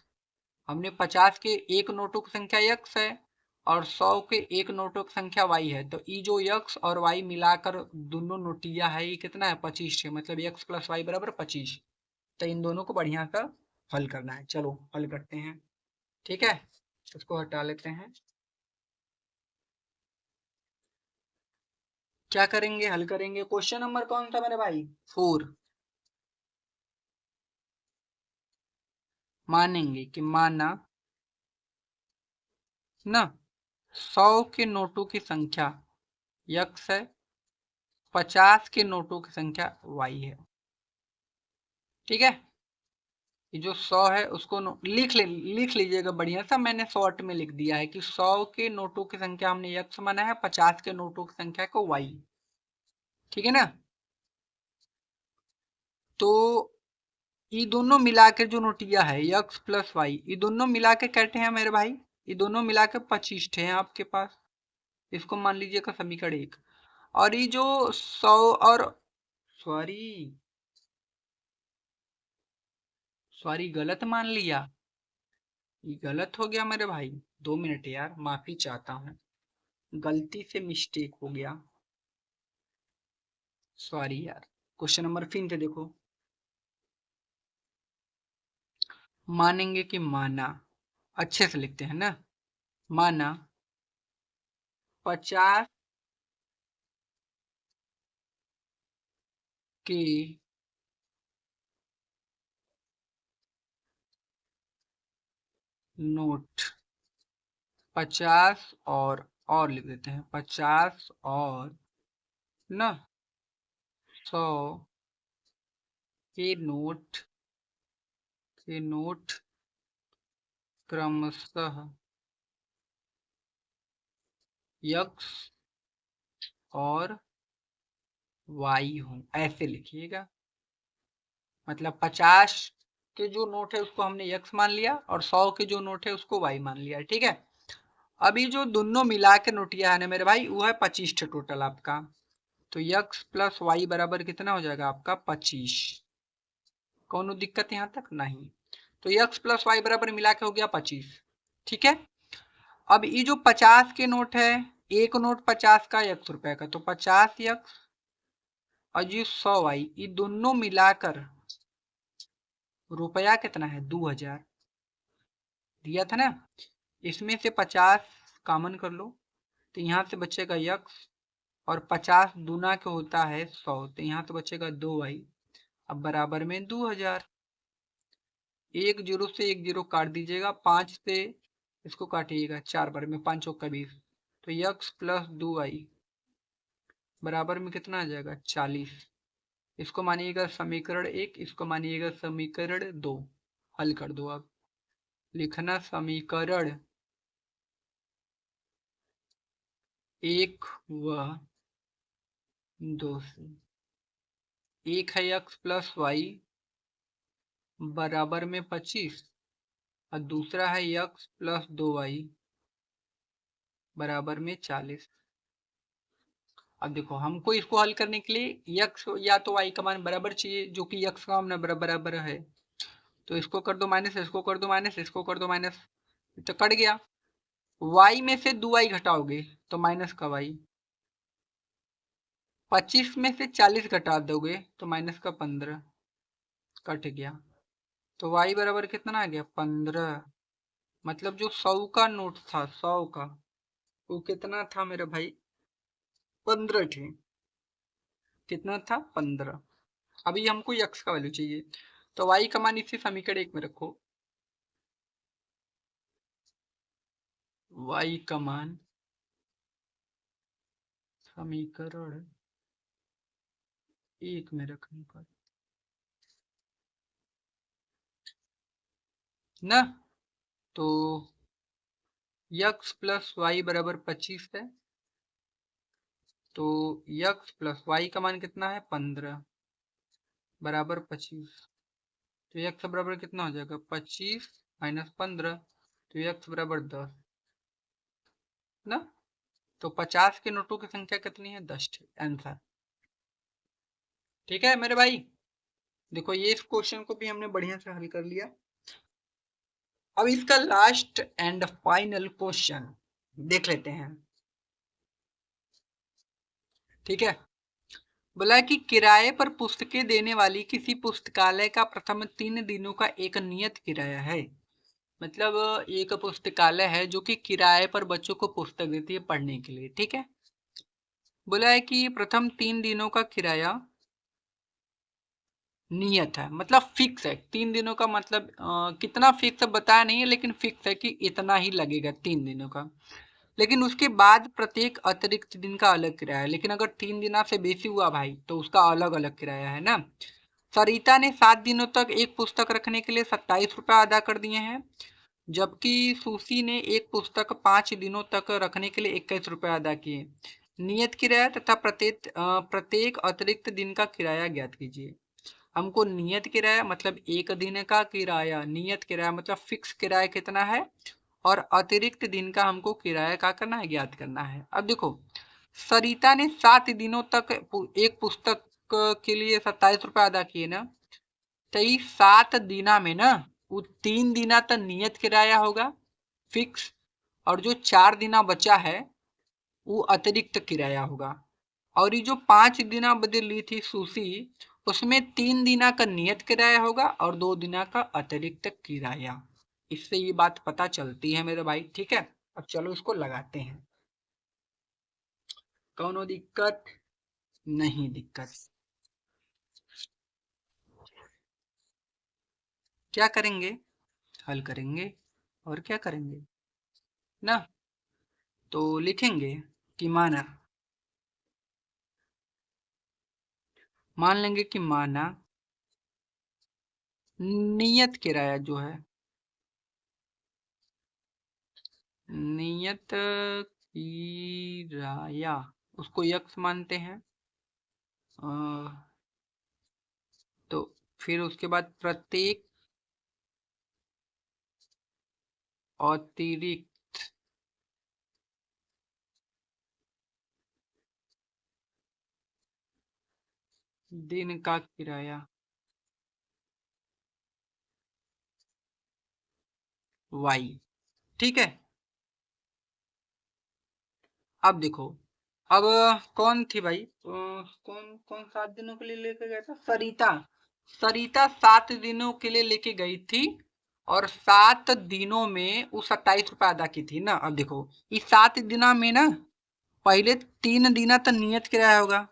हमने 50 के एक नोटों की संख्या x है और 100 के एक नोटों की संख्या y है, तो ये जो x और y मिलाकर दोनों नोटिया है ये कितना है 25 है, मतलब x प्लस वाई बराबर 25। तो इन दोनों को बढ़िया सा हल करना है, चलो हल करते हैं। ठीक है, इसको हटा लेते हैं। क्या करेंगे, हल करेंगे। क्वेश्चन नंबर कौन सा मेरे भाई 4। मानेंगे कि माना ना 100 के नोटों की संख्या x है, 50 के नोटों की संख्या y है। ठीक है, ये जो 100 है उसको लिख लीजिएगा बढ़िया सा। मैंने शॉर्ट में लिख दिया है कि 100 के नोटों की संख्या हमने x माना है, 50 के नोटों की संख्या को y। ठीक है ना। तो ये दोनों मिला के जो नोटिया है x प्लस वाई, ये दोनों मिला के कहते हैं मेरे भाई, ये दोनों मिला के 25 हैं आपके पास। इसको मान लीजिएगा समीकरण 1। और ये जो 100 और सॉरी गलत मान लिया, ये गलत हो गया मेरे भाई। 2 मिनट यार, माफी चाहता हूँ, गलती से मिस्टेक हो गया, सॉरी यार। क्वेश्चन नंबर फिर से देखो, मानेंगे कि माना, अच्छे से लिखते हैं ना। माना 50 के नोट, 50 और लिख देते हैं 50 और ना 100 के नोट क्रमशः x और y हो, ऐसे लिखिएगा। मतलब 50 के जो नोट है उसको हमने x मान लिया और 100 के जो नोट है उसको y मान लिया, ठीक है। अभी जो दोनों मिला के नोटिया है ना मेरे भाई, वो है 25 टोटल आपका। तो x प्लस वाई बराबर कितना हो जाएगा आपका 25। कौन दिक्कत यहाँ तक नहीं। तो x प्लस वाई बराबर मिला के हो गया 25, ठीक है। अब ये जो 50 के नोट है, एक नोट 50 का ₹1 का, तो 50x और ये 100y, ये दोनों मिलाकर रुपया कितना है 2000 दिया था ना। इसमें से 50 कॉमन कर लो, तो यहाँ से बचेगा x, और 50 दूना के होता है 100, तो यहाँ से बचेगा 2y। अब बराबर में 2000, एक जीरो से एक जीरो काट दीजिएगा, 5 से इसको काटिएगा, 4 बार में 5 चौका 20, तो x प्लस 2y बराबर में कितना आ जाएगा 40। इसको मानिएगा समीकरण 1, इसको मानिएगा समीकरण 2। हल कर दो अब, लिखना समीकरण 1 व 2 से। एक है x प्लस वाई बराबर में 25, और दूसरा है x प्लस 2y बराबर में 40। अब देखो, हमको इसको हल करने के लिए x या तो y का मान बराबर चाहिए, जो कि x का मान बराबर है। तो इसको कर दो माइनस, इसको कर दो माइनस, इसको कर दो माइनस, तो कट गया। y में से 2y घटाओगे तो माइनस का y, 25 में से 40 घटा दोगे तो माइनस का 15, कट गया। तो y बराबर कितना आ गया 15। मतलब जो 100 का नोट था, 100 का, वो कितना था मेरे भाई 15 थे। कितना था 15। अभी हमको x का वैल्यू चाहिए, तो y का मान इसी समीकरण 1 में रखो। y का मान समीकरण 1 में रखने पर ना, तो x प्लस वाई बराबर 25 है, तो x प्लस वाई का मान कितना है 15 बराबर 25। तो x बराबर कितना हो जाएगा 25 माइनस 15, तो x बराबर 10 ना। तो 50 के नोटों की संख्या कितनी है 10 आंसर। ठीक है मेरे भाई, देखो ये इस क्वेश्चन को भी हमने बढ़िया से हल कर लिया। अब इसका लास्ट एंड फाइनल क्वेश्चन देख लेते हैं, ठीक है। बोला कि किराए पर पुस्तकें देने वाली किसी पुस्तकालय का प्रथम 3 दिनों का एक नियत किराया है। मतलब एक पुस्तकालय है जो कि किराए पर बच्चों को पुस्तक देती है पढ़ने के लिए, ठीक है। बोला है कि प्रथम 3 दिनों का किराया नियत है, मतलब फिक्स है। 3 दिनों का मतलब कितना फिक्स है बताया नहीं है, लेकिन फिक्स है कि इतना ही लगेगा 3 दिनों का। लेकिन उसके बाद प्रत्येक अतिरिक्त दिन का अलग किराया है। लेकिन अगर 3 दिन से बेसी हुआ भाई तो उसका अलग अलग किराया है ना। सरिता ने 7 दिनों तक एक पुस्तक रखने के लिए 27 रुपये अदा कर दिए हैं, जबकि सुशी ने एक पुस्तक 5 दिनों तक रखने के लिए 21 रुपये अदा किए। नियत किराया तथा प्रत्येक अतिरिक्त दिन का किराया ज्ञात कीजिए। हमको नियत किराया मतलब एक दिन का किराया, नियत किराया मतलब फिक्स किराया कितना है, और अतिरिक्त दिन का हमको किराया क्या करना है, ज्ञात करना है। अब देखो, सरिता ने 7 दिनों तक एक पुस्तक के लिए 27 रुपए अदा किए ना, तो इस 7 दिना में ना वो 3 दिना तो नियत किराया होगा फिक्स, और जो 4 दिना बचा है वो अतिरिक्त किराया होगा। और ये जो 5 दिना बदल ली थी सुशी, उसमें 3 दिना का नियत किराया होगा और 2 दिना का अतिरिक्त किराया। इससे ये बात पता चलती है मेरे भाई, ठीक है। अब चलो इसको लगाते हैं। कौनो दिक्कत? नहीं दिक्कत। क्या करेंगे? हल करेंगे। और क्या करेंगे ना, तो लिखेंगे कि माना, मान लेंगे कि माना नियत किराया जो है, नियत किराया उसको यक्स मानते हैं। अ, तो फिर उसके बाद प्रत्येक अतिरिक्त दिन का किराया वाई, ठीक है। अब देखो, अब कौन थी भाई, कौन कौन 7 दिनों के लिए लेके गया था, सरिता। सरिता 7 दिनों के लिए लेके गई थी, और 7 दिनों में वो 27 रुपए अदा की थी ना। अब देखो, इस 7 दिना में ना पहले 3 दिना तो नियत किराया होगा,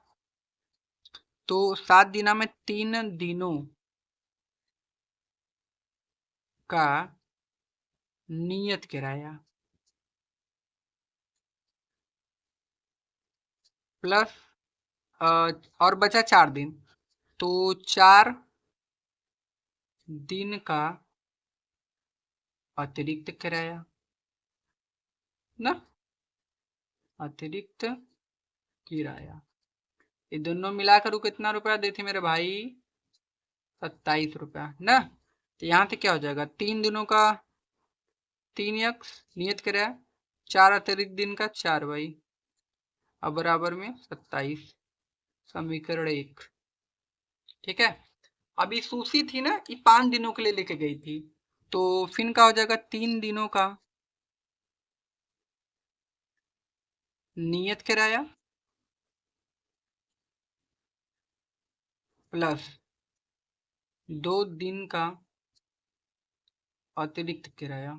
तो 7 दिना में 3 दिनों का नियत किराया प्लस और बचा 4 दिन, तो 4 दिन का अतिरिक्त किराया ना, अतिरिक्त किराया। ये दोनों मिलाकर वो कितना रुपया देती मेरे भाई, 27 रुपया ना। तो यहाँ से क्या हो जाएगा, 3 दिनों का 3 यक्स नियत किराया, 4 अतिरिक्त दिन का 4 वाई, अब बराबर में 27, समीकरण 1, ठीक है। अभी सुशी थी ना, ये 5 दिनों के लिए लेके गई थी, तो फिर का हो जाएगा 3 दिनों का नियत किराया प्लस 2 दिन का अतिरिक्त किराया।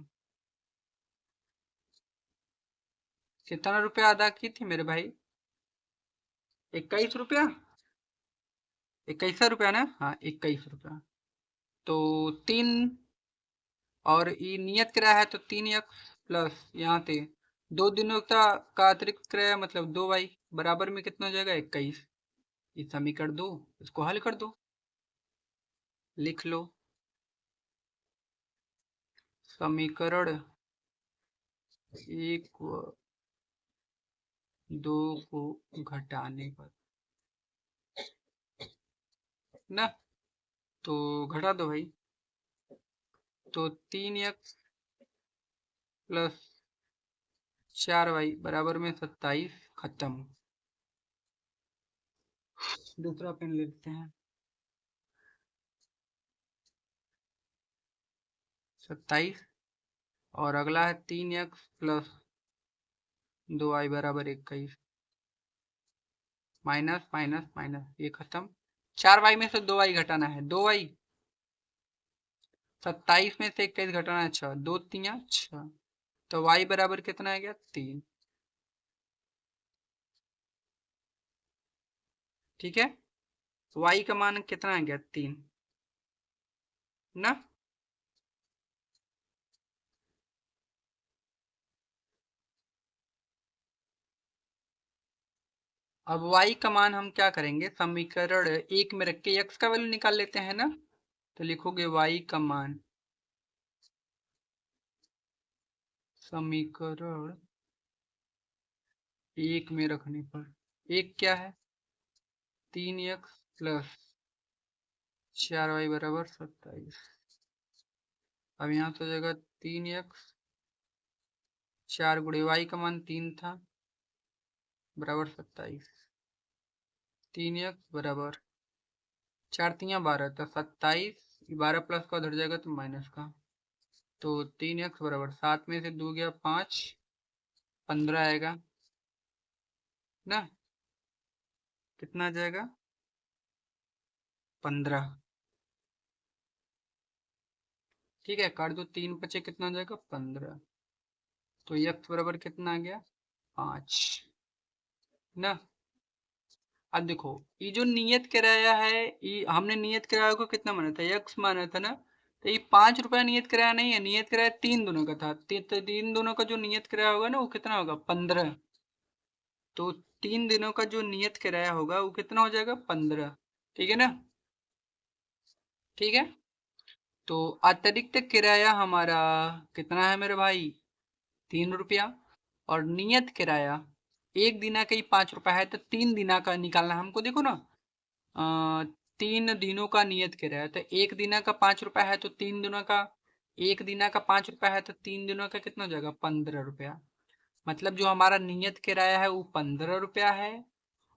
कितना रुपया अदा की थी मेरे भाई, 21 रुपया, 21 रुपया ना, हाँ 21 रुपया। तो 3, और ये नियत किराया है तो 3 यक्स प्लस यहाँ से 2 दिनों का अतिरिक्त किराया मतलब 2 वाई, बराबर में कितना हो जाएगा 21। ये समीकरण 2, इसको हल कर दो, लिख लो। समीकरण 1 व 2 को घटाने पर ना, तो घटा दो भाई, तो 3 यक्स प्लस 4 वाई बराबर में 27, खत्म। दूसरा पेन लेते हैं, 27, और अगला है 3 यक्स प्लस 2 वाई बराबर 21, माइनस माइनस माइनस ये खत्म। 4 वाई में से 2 वाई घटाना है, 2 वाई, 27 में से 21 घटाना है 6, 2 3 6, तो वाई बराबर कितना आ गया 3, ठीक है। वाई का मान कितना आ गया 3 ना। अब y का मान हम क्या करेंगे, समीकरण 1 में रख के x का वैल्यू निकाल लेते हैं ना, तो लिखोगे y का मान समीकरण 1 में रखने पर, एक क्या है 3 यक्स प्लस 4y बराबर 27। अब यहाँ तो जगह 3x, 4 गुणे y का मान 3 था बराबर 27। 3x बराबर 4×3 = 12 तो 27, 12 प्लस का उधर जाएगा तो माइनस का, तो 3x बराबर 7 में से 2 गया 5, 15 आएगा ना। कितना आ जाएगा? 15। ठीक है, काट दो, 3 बचे, कितना आ जाएगा? 15। तो x बराबर कितना आ गया? 5 ना। अब देखो, ये जो नियत किराया है, ये हमने नियत किराया को कितना माना था? x माना था ना। तो ये 5 रुपया नियत किराया नहीं है, नियत किराया 3 दोनों का था। तो 3 दोनों का जो नियत किराया होगा ना, वो कितना होगा? 15। तो 3 दिनों का जो नियत किराया होगा वो कितना हो जाएगा? 15। ठीक है ना। ठीक है, तो अतिरिक्त किराया हमारा कितना है मेरे भाई? 3 रुपया। और नियत किराया एक दिना का ही 5 रुपया है, तो 3 दिना का निकालना हमको। देखो ना, 3 दिनों का नियत किराया, तो एक दिना का 5 रुपया है, तो 3 दिनों का, एक दिना का 5 रुपया है, तो 3 दिनों का कितना हो जाएगा? 15 रुपया। मतलब जो हमारा नियत किराया है वो 15 रुपया है,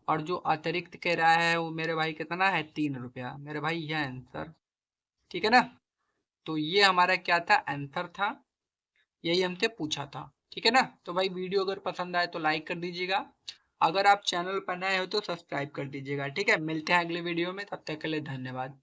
और जो अतिरिक्त किराया है वो मेरे भाई कितना है? 3 रुपया। मेरे भाई यह आंसर। ठीक है ना। तो ये हमारा क्या था? आंसर था। यही हमसे पूछा था। ठीक है ना। तो भाई वीडियो अगर पसंद आए तो लाइक कर दीजिएगा, अगर आप चैनल पर नए हो तो सब्सक्राइब कर दीजिएगा। ठीक है, मिलते हैं अगले वीडियो में, तब तक के लिए धन्यवाद।